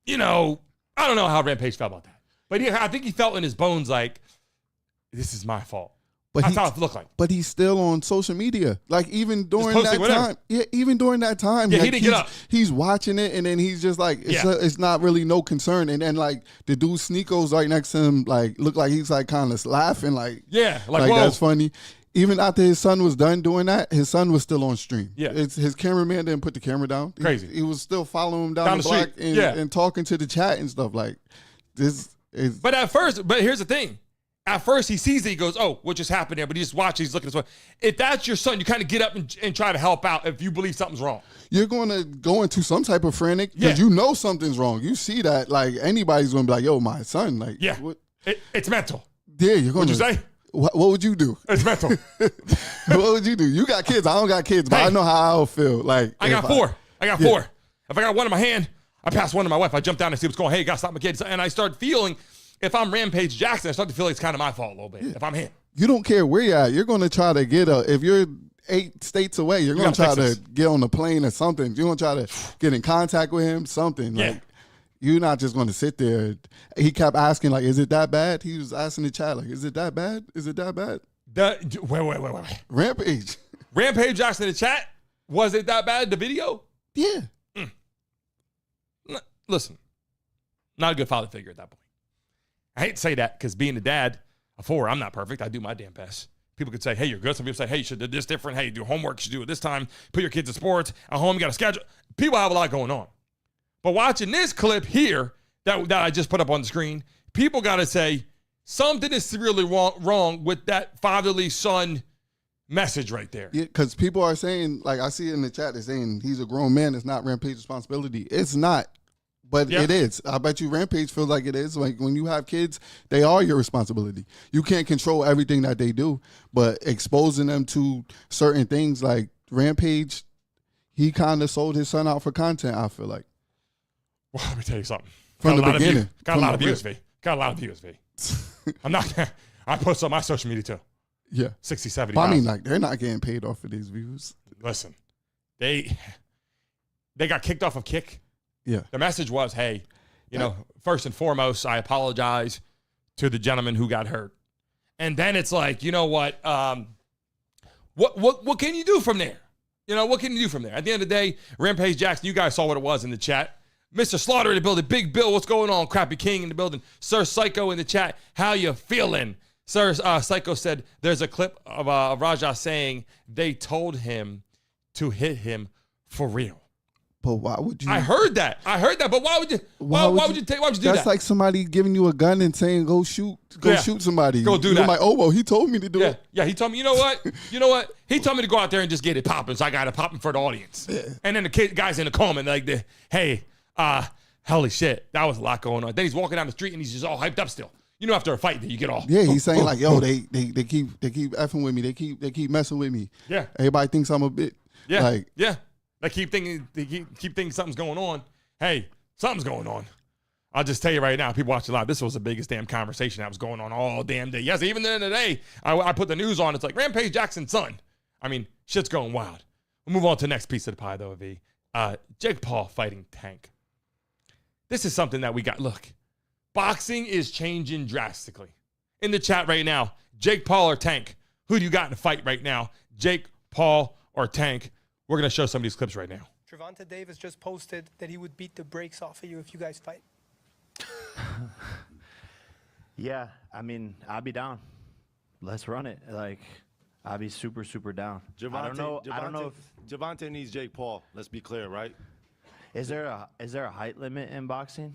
I don't know how Rampage felt about that. But I think he felt in his bones like, this is my fault. That's how it looked like. But he's still on social media. Like, even during that whatever. time. Yeah, even during that time. Yeah, like, he didn't get up. He's watching it, and then he's just like, it's not really no concern. And then, like, the dude Sneako's right next to him, like, look like he's, like, kind of laughing. Like, whoa. That's funny. Even after his son was done doing that, his son was still on stream. Yeah. His cameraman didn't put the camera down. Crazy. He was still following him down the block and talking to the chat and stuff. Like, this is. But here's the thing. At first, he sees it. He goes, oh, what just happened there? But he just watches. He's looking this way. If that's your son, you kind of get up and try to help out if you believe something's wrong. You're going to go into some type of frantic because you know something's wrong. You see that. Like, anybody's going to be like, yo, my son. Like, what? It's mental. Yeah, you're going to. What'd you say? What would you do? It's mental. What would you do? You got kids. I don't got kids, but I know how I'll feel. Like, I got four. If I got one in my hand, I pass one to my wife. I jump down and see what's going on. Hey, got to stop my kids. And I start feeling, if I'm Rampage Jackson, I start to feel like it's kind of my fault a little bit. If I'm him. You don't care where you're at. You're going to try to get if you're 8 states away, you're going to try to get on the plane or something. You're going to try to get in contact with him, something. Yeah. Like, you're not just going to sit there. He kept asking, like, is it that bad? He was asking the chat, like, is it that bad? Is it that bad? Wait. Rampage. Rampage Jackson in the chat? Was it that bad, the video? Yeah. Listen, not a good father figure at that point. I hate to say that because being a dad of 4, I'm not perfect. I do my damn best. People could say, hey, you're good. Some people say, hey, you should do this different. Hey, do homework. You should do it this time. Put your kids in sports. At home, you got a schedule. People have a lot going on. But watching this clip here that I just put up on the screen, people got to say something is severely wrong with that fatherly son message right there. Yeah, because people are saying, like, I see it in the chat, they're saying he's a grown man. It's not Rampage's responsibility. It's not. But it is. I bet you Rampage feels like it is. Like, when you have kids, they are your responsibility. You can't control everything that they do, but exposing them to certain things, like Rampage, he kind of sold his son out for content, I feel like. Well, let me tell you something. From the beginning. Got a lot of views, V. I'm not. I post on my social media too. Yeah. 60, 70. I mean, like, they're not getting paid off of these views. Listen, they got kicked off of Kick. Yeah. The message was, hey, first and foremost, I apologize to the gentleman who got hurt. And then it's like, you know what? What can you do from there? What can you do from there? At the end of the day, Rampage Jackson, you guys saw what it was in the chat. Mr. Slaughter in the building. Big Bill, what's going on? Crappy King in the building. Sir Psycho in the chat. How you feeling? Sir Psycho said there's a clip of Raja saying they told him to hit him for real. But why would you? I heard that. But why would you? Why would you do that? That's like somebody giving you a gun and saying, "Go shoot somebody." Go do that. I'm like, oh, well, he told me to do it. Yeah, he told me. You know what? He told me to go out there and just get it popping. So I got it popping for the audience. Yeah. And then the guys in the comment like, "Hey, holy shit, that was a lot going on." Then he's walking down the street and he's just all hyped up still. After a fight, you get all. Yeah, he's saying like, "Yo, they keep effing with me. They keep messing with me." Yeah. Everybody thinks I'm a bit. Yeah. They keep thinking something's going on. Hey, something's going on. I'll just tell you right now, people watching live, this was the biggest damn conversation that was going on all damn day. Yes, even then today, I put the news on. It's like Rampage Jackson's son. I mean, shit's going wild. We'll move on to the next piece of the pie, though, V. Jake Paul fighting Tank. This is something that we got. Look, boxing is changing drastically. In the chat right now, Jake Paul or Tank? Who do you got in the fight right now? Jake Paul or Tank? We're going to show some of these clips right now. Gervonta Davis just posted that he would beat the brakes off of you if you guys fight. Yeah, I mean, I'll be down. Let's run it. Like, I'll be super, super down. I don't know if Gervonta needs Jake Paul. Let's be clear, right? Is there a height limit in boxing?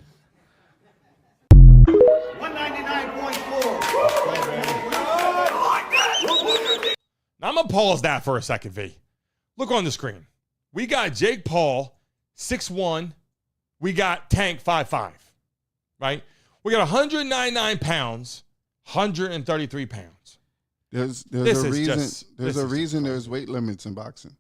199.4. Now I'm going to pause that for a second, V. Look on the screen. We got Jake Paul, 6'1". We got Tank, 5'5", right? We got 199 pounds, 133 pounds. There's a reason there's weight limits in boxing.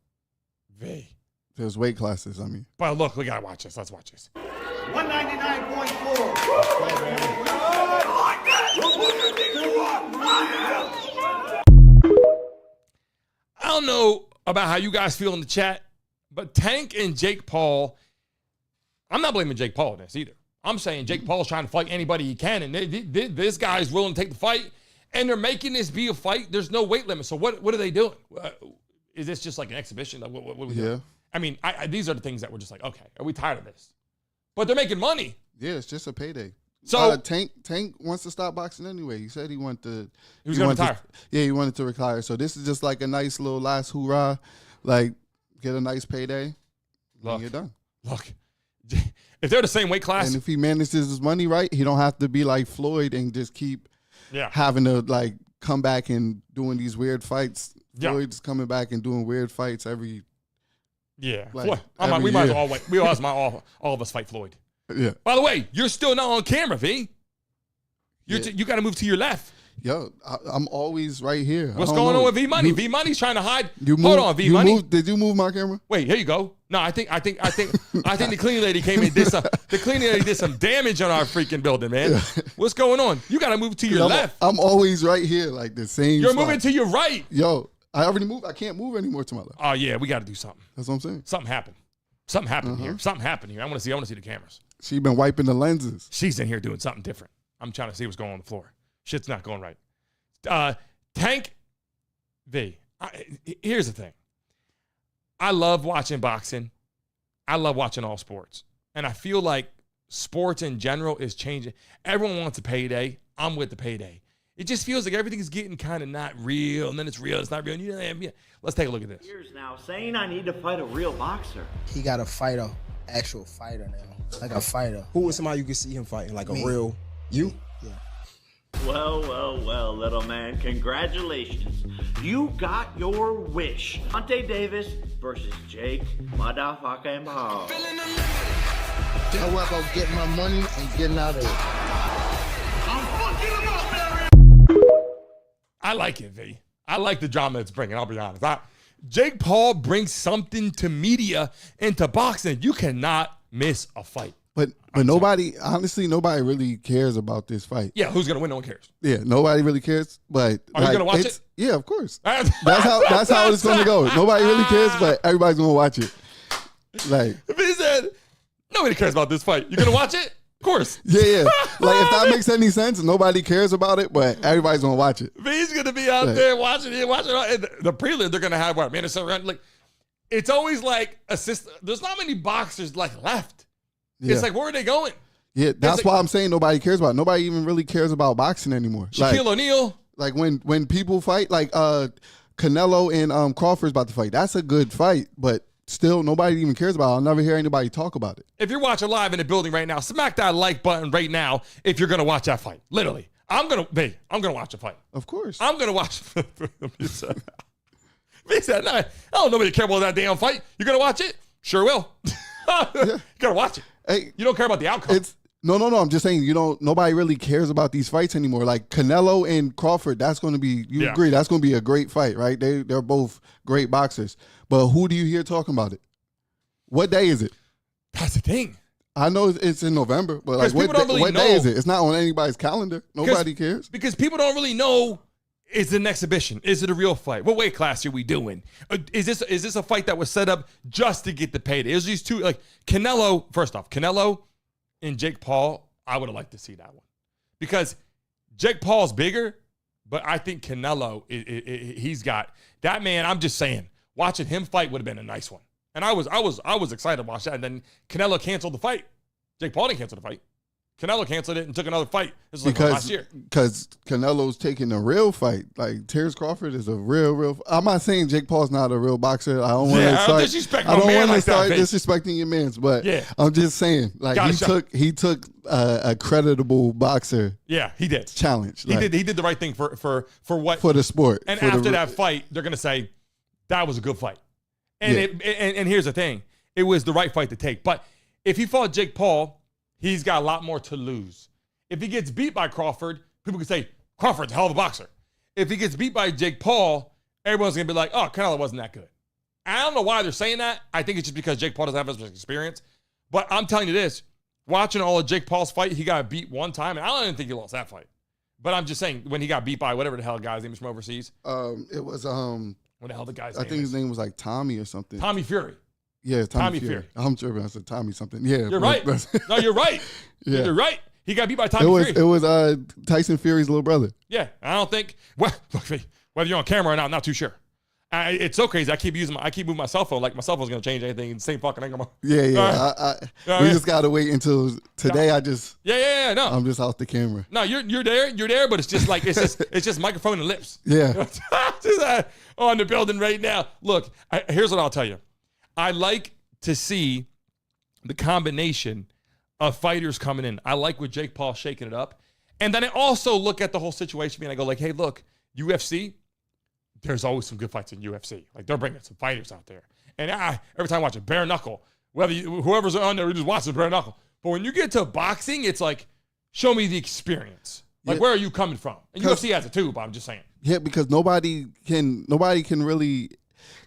V. There's weight classes, I mean. But look, we got to watch this. Let's watch this. 199.4. I don't know about how you guys feel in the chat, but Tank and Jake Paul, I'm not blaming Jake Paul in this either. I'm saying Jake Paul's trying to fight anybody he can, and this guy's willing to take the fight, and they're making this be a fight. There's no weight limit. So what are they doing? Is this just like an exhibition? Like, what are we doing? I mean, these are the things that we're just like, okay, are we tired of this? But they're making money. Yeah, it's just a payday. So Tank wants to stop boxing anyway. He said he wanted to. He was going to retire. He wanted to retire. So this is just like a nice little last hoorah, like get a nice payday. And you're done. Look, if they're the same weight class, and if he manages his money right, he don't have to be like Floyd and just keep having to like come back and doing these weird fights. Floyd's coming back and doing weird fights every. Yeah, like, we might as well wait. We all of us fight Floyd. Yeah. By the way, you're still not on camera, V. You got to move to your left. Yo, I'm always right here. What's going on with V Money? V Money's trying to hide. Hold on, V Money. Did you move my camera? Wait, here you go. No, I think the cleaning lady came in. The cleaning lady did some damage on our freaking building, man. Yeah. What's going on? You got to move to your left. I'm always right here, like the same. You're spot. moving to your right. Yo, I already moved. I can't move anymore to my left. Oh yeah, we got to do something. That's what I'm saying. Something happened. Something happened here. Something happened here. I want to see the cameras. She been wiping the lenses. She's in here doing something different. I'm trying to see what's going on the floor. Shit's not going right. Tank V. Here's the thing. I love watching boxing. I love watching all sports. And I feel like sports in general is changing. Everyone wants a payday. I'm with the payday. It just feels like everything is getting kind of not real, and then it's real, it's not real. And let's take a look at this. Years now saying I need to fight a real boxer. He got to fight a actual fighter now, like a fighter. Who was somebody you could see him fighting, like a real you? Yeah. Well, little man, congratulations. You got your wish. Monte Davis versus Jake motherfucking Paul. I'm about getting my money and getting out of here. I'm fucking him up, Barry. I like it, V. I like the drama it's bringing, I'll be honest. Jake Paul brings something to media and to boxing. You cannot miss a fight. But honestly, nobody really cares about this fight. Yeah, who's gonna win? No one cares. Yeah, nobody really cares. But are you gonna watch it? Yeah, of course. That's how it's gonna go. Nobody really cares, but everybody's gonna watch it. Like he said, nobody cares about this fight. You gonna watch it? Of course. Yeah. Like if that makes any sense, nobody cares about it, but everybody's gonna watch it. V's gonna be out there watching it. The prelim, they're gonna have what? Minnesota run. Like it's always like there's not many boxers like left. Yeah. It's like, where are they going? Yeah, that's why I'm saying nobody cares about it. Nobody even really cares about boxing anymore. Shaquille O'Neal. Like when people fight, like Canelo and Crawford's about to fight. That's a good fight, but still nobody even cares about it. I'll never hear anybody talk about it. If you're watching live in the building right now, smack that like button right now if you're gonna watch that fight. Literally. I'm gonna watch the fight. Of course. I'm gonna watch he said, no, I don't nobody care about that damn fight. You're gonna watch it? Sure will. You gotta watch it. Hey, you don't care about the outcome. No. I'm just saying, nobody really cares about these fights anymore. Like Canelo and Crawford, that's going to be, agree, that's going to be a great fight, right? They're both great boxers. But who do you hear talking about it? What day is it? That's the thing. I know it's in November, but like what day is it? It's not on anybody's calendar. Nobody cares. Because people don't really know, is it an exhibition? Is it a real fight? What weight class are we doing? Is this a fight that was set up just to get the payday? Is these two, like Canelo, first off, Canelo and Jake Paul, I would have liked to see that one. Because Jake Paul's bigger, but I think Canelo, he's got, that man, I'm just saying, watching him fight would have been a nice one. And I was excited to watch that. And then Canelo canceled the fight. Jake Paul didn't cancel the fight. Canelo canceled it and took another fight. This was like last year. Because Canelo's taking a real fight. Like Terrence Crawford is a real. I'm not saying Jake Paul's not a real boxer. I don't want to start. I don't want to start disrespecting your man's, but I'm just saying, like he took a creditable boxer. Yeah, he did. Challenge. He did the right thing for what for the sport. And after that fight, they're gonna say that was a good fight. And and here's the thing, it was the right fight to take. But if he fought Jake Paul, he's got a lot more to lose. If he gets beat by Crawford, people can say, Crawford's a hell of a boxer. If he gets beat by Jake Paul, everyone's going to be like, oh, Canelo wasn't that good. I don't know why they're saying that. I think it's just because Jake Paul doesn't have as much experience. But I'm telling you this, watching all of Jake Paul's fight, he got beat one time, and I don't even think he lost that fight. But I'm just saying, when he got beat by whatever the hell guy's name is from overseas. It was, what the hell the guy's name I think his name was like Tommy or something. Tommy Fury. Yeah, Tommy Fury. I'm tripping. I said Tommy something. Yeah, You're right. No, you're right. Yeah. You're right. He got beat by Tommy Fury. It was Tyson Fury's little brother. Yeah, I don't think. Well, whether you're on camera or not, I'm not too sure. It's so crazy. I keep moving my cell phone like my cell phone's gonna change anything. Same fucking thing. Yeah. We just gotta wait until today. Yeah. No, I'm just off the camera. No, you're there, but it's just like it's just microphone and lips. Yeah. Just, on the building right now. Look, here's what I'll tell you. I like to see the combination of fighters coming in. I like with Jake Paul shaking it up, and then I also look at the whole situation and I go like, hey, look, UFC. There's always some good fights in UFC. Like, they're bringing some fighters out there. And every time I watch a bare knuckle, whoever's on there, we just watch the bare knuckle. But when you get to boxing, it's like, show me the experience. Like, where are you coming from? And UFC has it too, but I'm just saying. Yeah, because nobody can really,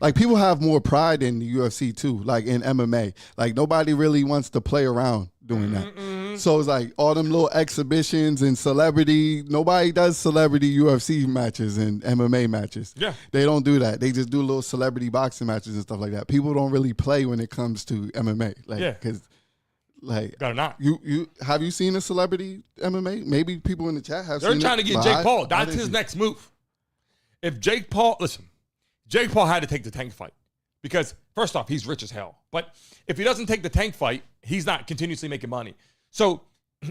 like, people have more pride in the UFC too, like in MMA. Like, nobody really wants to play around doing that. So it's like all them little exhibitions and celebrity. Nobody does celebrity UFC matches and MMA matches. Yeah. They don't do that. They just do little celebrity boxing matches and stuff like that. People don't really play when it comes to MMA. Like, because, like, gotta not. You have you seen a celebrity MMA? Maybe people in the chat have. They're seen trying it, to get but Jake Paul. That's his next move. If Jake Paul, listen, Jake Paul had to take the Tank fight because first off, he's rich as hell. But if he doesn't take the Tank fight, he's not continuously making money. So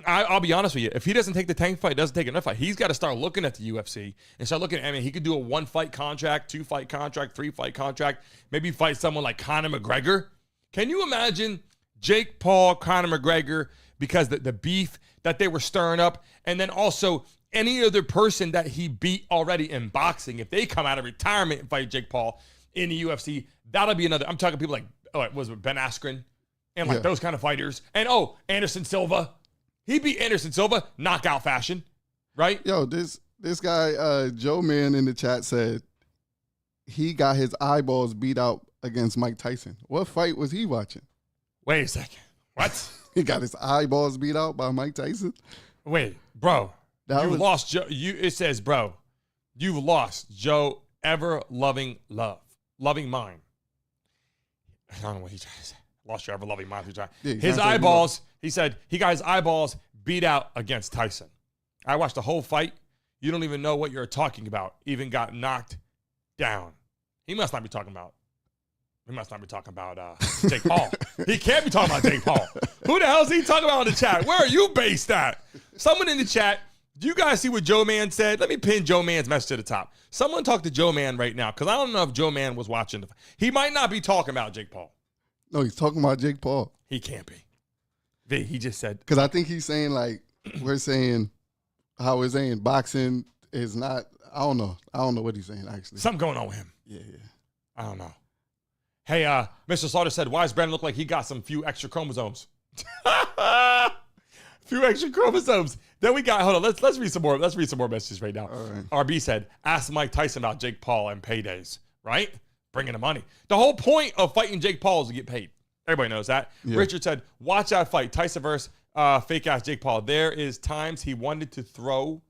I'll be honest with you. If he doesn't take the Tank fight, doesn't take another fight, he's got to start looking at the UFC and start looking at, I mean, he could do a 1-fight contract, 2-fight contract, 3-fight contract, maybe fight someone like Conor McGregor. Can you imagine Jake Paul, Conor McGregor, because the beef that they were stirring up, and then also any other person that he beat already in boxing, if they come out of retirement and fight Jake Paul in the UFC, that'll be another. I'm talking people like, was it Ben Askren? And like those kind of fighters. And Anderson Silva. He beat Anderson Silva, knockout fashion, right? Yo, this guy, Joe Man in the chat said he got his eyeballs beat out against Mike Tyson. What fight was he watching? Wait a second. What? He got his eyeballs beat out by Mike Tyson? Wait, bro. Lost Joe. It says, bro, you've lost Joe ever loving mind. I don't know what he's trying to say. Lost your ever-loving mind. Yeah, his eyeballs, he said, he got his eyeballs beat out against Tyson. I watched the whole fight. You don't even know what you're talking about. Even got knocked down. He must not be talking about Jake Paul. He can't be talking about Jake Paul. Who the hell is he talking about in the chat? Where are you based at? Someone in the chat, do you guys see what Joe Man said? Let me pin Joe Man's message to the top. Someone talk to Joe Man right now, because I don't know if Joe Man was watching. He might not be talking about Jake Paul. No, he's talking about Jake Paul. He can't be. He just said. Because I think he's saying, like, we're saying boxing is not, I don't know what he's saying, actually. Something going on with him. Yeah. I don't know. Hey, Mr. Slaughter said, why does Brandon look like he got some few extra chromosomes? Few extra chromosomes. Then we got, hold on, let's read some more. Let's read some more messages right now. All right. RB said, ask Mike Tyson about Jake Paul and paydays, right? Bringing the money. The whole point of fighting Jake Paul is to get paid. Everybody knows that. Yeah. Richard said, watch that fight. Tyson versus fake ass Jake Paul. There is times he wanted to throw,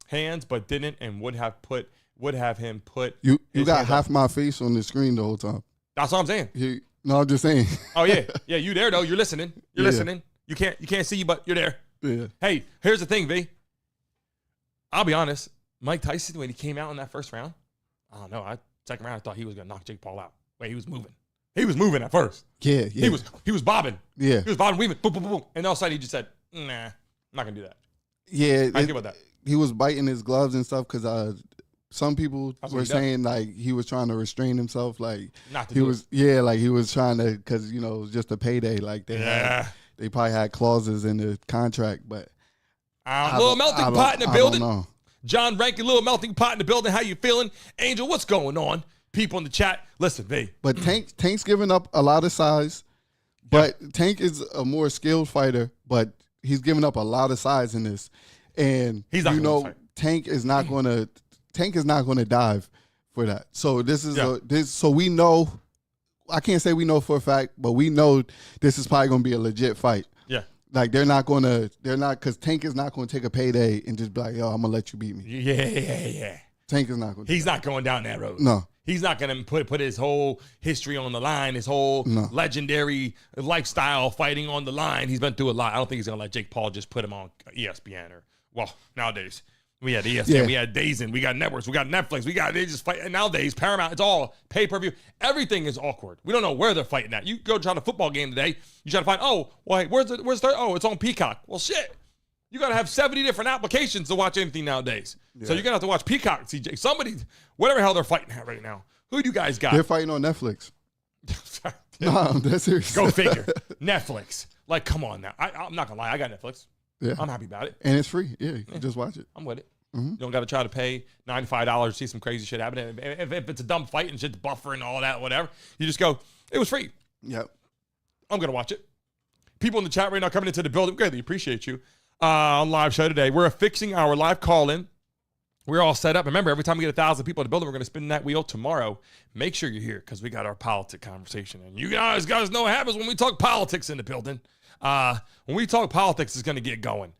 hands, but didn't, and would have him put. You got half my face on the screen the whole time. That's what I'm saying. No, I'm just saying. Oh yeah. Yeah, you there though. You're listening. You're listening. You can't see you, but you're there. Yeah. Hey, here's the thing, V. I'll be honest. Mike Tyson, when he came out in that first round, I don't know. Second round, I thought he was gonna knock Jake Paul out. Wait, he was moving. He was moving at first. Yeah. He was bobbing. Yeah. He was bobbing, weaving, boom, boom, boom. And all of a sudden he just said, nah, I'm not gonna do that. Yeah. I think about that. He was biting his gloves and stuff because some people were saying like he was trying to restrain himself, like not to he was. Yeah, like he was trying to, because it was just a payday. Like they probably had clauses in the contract, but little melting pot in the building. John Rankin, little melting pot in the building. How you feeling, Angel? What's going on? People in the chat, listen, V. But Tank's giving up a lot of size, but Tank is a more skilled fighter, but he's giving up a lot of size in this, and he's not Tank is not going to dive for that. So this is so we know. I can't say we know for a fact, but we know this is probably going to be a legit fight. Yeah. Like because Tank is not going to take a payday and just be like, yo, I'm going to let you beat me. Yeah. Tank is not going to. He's not going down that road. No. He's not going to put his whole history on the line, his whole legendary lifestyle fighting on the line. He's been through a lot. I don't think he's going to let Jake Paul just put him on ESPN or, well, nowadays. We had ESPN, we had DAZN, we got networks, we got Netflix, they just fight. And nowadays, Paramount, it's all pay-per-view. Everything is awkward. We don't know where they're fighting at. You go try a football game today, you try to find, where's the, it's on Peacock. Well, shit. You got to have 70 different applications to watch anything nowadays. Yeah. So you're going to have to watch Peacock, CJ. Somebody, whatever the hell they're fighting at right now. Who do you guys got? They're fighting on Netflix. No, that's serious. Go figure. Netflix. Like, come on now. I'm not going to lie. I got Netflix. Yeah. I'm happy about it. And it's free. Yeah, you can just watch it. I'm with it. Mm-hmm. You don't got to try to pay $95 to see some crazy shit happen. If it's a dumb fight and shit's buffering and all that, whatever, you just go, it was free. Yep. I'm going to watch it. People in the chat right now coming into the building, greatly appreciate you. On live show today, we're fixing our live call-in. We're all set up. Remember, every time we get 1,000 people in the building, we're going to spin that wheel tomorrow. Make sure you're here because we got our politics conversation. And you guys know what happens when we talk politics in the building. When we talk politics, it's going to get going.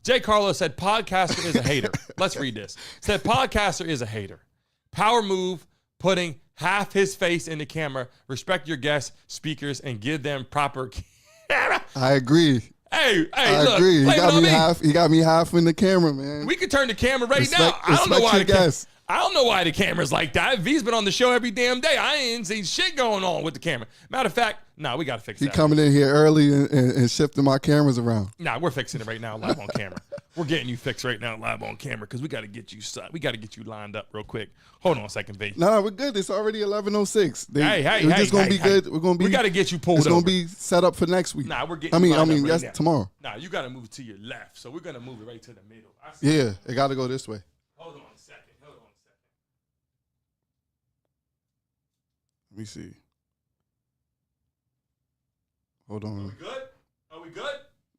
Jay Carlos said, podcaster is a hater. Let's read this. Said, podcaster is a hater. Power move, putting half his face in the camera. Respect your guests, speakers, and give them proper camera. I agree. Hey, I look, agree. He got me half in the camera, man. We could turn the camera right now. I don't know why the camera's like that. V's been on the show every damn day. I ain't seen shit going on with the camera. Matter of fact, we got to fix that. He coming in here early and shifting my cameras around. We're fixing it right now live on camera. We're getting you fixed right now live on camera because we got to get you lined up real quick. Hold on a second, V. No, we're good. It's already 11:06. We're just gonna be good. We're gonna be. We got to get you pulled. It's gonna be set up for next week. We're getting. I mean, yes, tomorrow. You got to move to your left, so we're gonna move it right to the middle. Yeah, it got to go this way. Hold on a second. Let me see. Hold on. Are we good?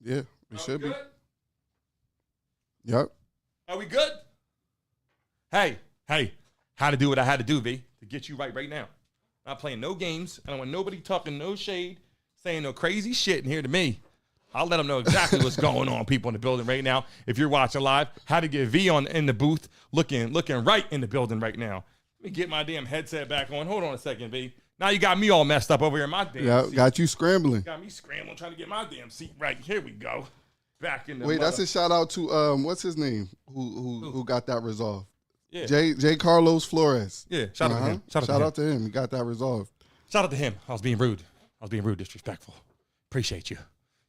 Yeah, we should be. Good? Yep. Are we good? Hey, how to do what I had to do, V, to get you right now. Not playing no games. I don't want nobody talking no shade, saying no crazy shit in here to me. I'll let them know exactly what's going on, people in the building right now. If you're watching live, how to get V in the booth, looking right in the building right now. Let me get my damn headset back on. Hold on a second, V. Now you got me all messed up over here in my damn seat. Got you scrambling. Got me scrambling, trying to get my damn seat right. Here we go. Back in the Wait, that's a shout out to what's his name? Who got that resolved? Yeah. J. Carlos Flores. Yeah, shout out to him. Shout out to him. He got that resolved. Shout out to him. I was being rude, disrespectful. Appreciate you.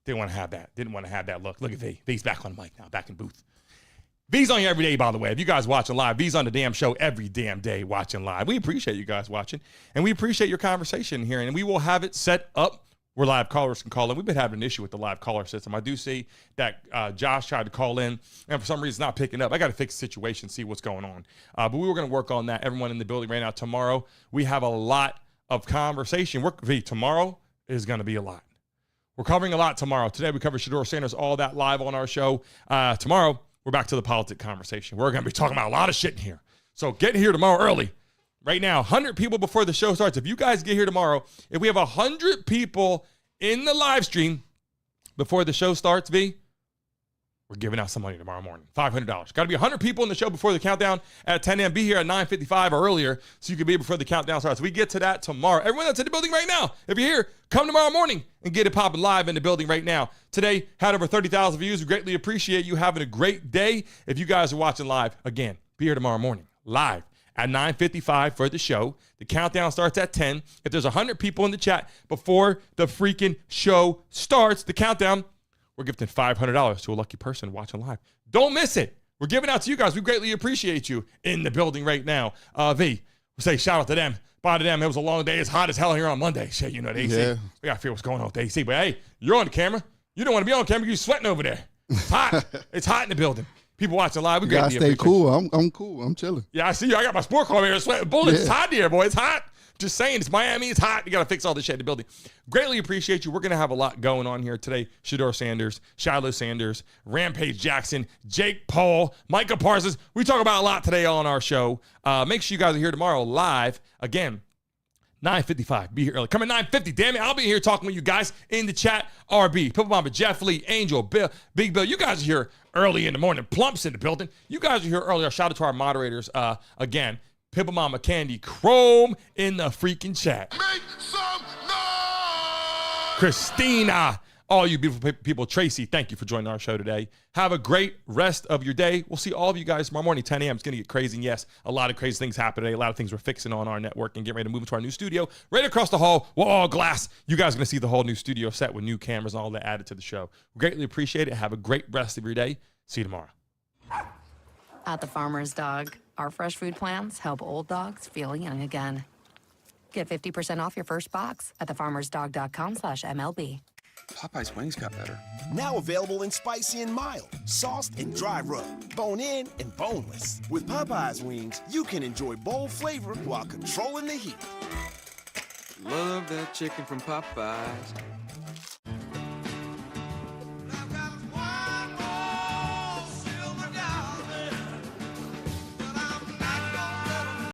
Didn't want to have that. Look at V. V's back on the mic now, back in booth. V's on here every day, by the way. If you guys watching live, V's on the damn show every damn day watching live. We appreciate you guys watching, and we appreciate your conversation here, and we will have it set up where live callers can call in. We've been having an issue with the live caller system. I do see that Josh tried to call in, and for some reason it's not picking up. I got to fix the situation, see what's going on. But we were going to work on that. Everyone in the building right now. Tomorrow, we have a lot of conversation. Tomorrow is going to be a lot. We're covering a lot tomorrow. Today, we cover Shedeur Sanders, all that live on our show. Tomorrow, we're back to the politics conversation. We're going to be talking about a lot of shit in here. So get here tomorrow early. Right now, 100 people before the show starts. If you guys get here tomorrow, if we have 100 people in the live stream before the show starts, V, we're giving out some money tomorrow morning. $500. Got to be 100 people in the show before the countdown at 10 a.m. Be here at 9:55 or earlier so you can be here before the countdown starts. We get to that tomorrow. Everyone that's in the building right now, if you're here, come tomorrow morning and get it popping live in the building right now. Today, had over 30,000 views. We greatly appreciate you having a great day. If you guys are watching live, again, be here tomorrow morning, live at 9:55 for the show. The countdown starts at 10. If there's 100 people in the chat before the freaking show starts, the countdown, we're gifting $500 to a lucky person watching live. Don't miss it. We're giving out to you guys. We greatly appreciate you in the building right now. V, we say shout out to them. Bye to them. It was a long day. It's hot as hell here on Monday. Shit, you know the AC. Yeah. We got to figure what's going on with the AC. But hey, you're on the camera. You don't want to be on camera. You're sweating over there. It's hot. It's hot in the building. People watching live, we gotta stay cool. I'm cool. I'm chilling. Yeah, I see you. I got my sport car here sweating bullets. Yeah. It's hot here, boy. It's hot. Just saying, it's Miami. It's hot. You got to fix all this shit in the building. Greatly appreciate you. We're going to have a lot going on here today. Shedeur Sanders, Shiloh Sanders, Rampage Jackson, Jake Paul, Micah Parsons. We talk about a lot today on our show. Make sure you guys are here tomorrow live. Again, 9:55. Be here early. Come at 9:50. Damn it. I'll be here talking with you guys in the chat. RB, Purple Mamba, Jeff Lee, Angel, Bill, Big Bill. You guys are here early in the morning. Plumps in the building. You guys are here early. Shout out to our moderators. Again, Pimple Mama Candy Chrome in the freaking chat. Make some noise! Christina, all you beautiful people. Tracy, thank you for joining our show today. Have a great rest of your day. We'll see all of you guys tomorrow morning, 10 a.m. It's going to get crazy. And yes, a lot of crazy things happen today. A lot of things we're fixing on our network and getting ready to move into our new studio. Right across the hall, wall glass. You guys are going to see the whole new studio set with new cameras and all that added to the show. We greatly appreciate it. Have a great rest of your day. See you tomorrow. At the Farmer's Dog, our fresh food plans help old dogs feel young again. Get 50% off your first box at thefarmersdog.com/MLB. Popeye's wings got better. Now available in spicy and mild, sauced and dry rub, bone in and boneless. With Popeye's wings, you can enjoy bold flavor while controlling the heat. Love that chicken from Popeyes.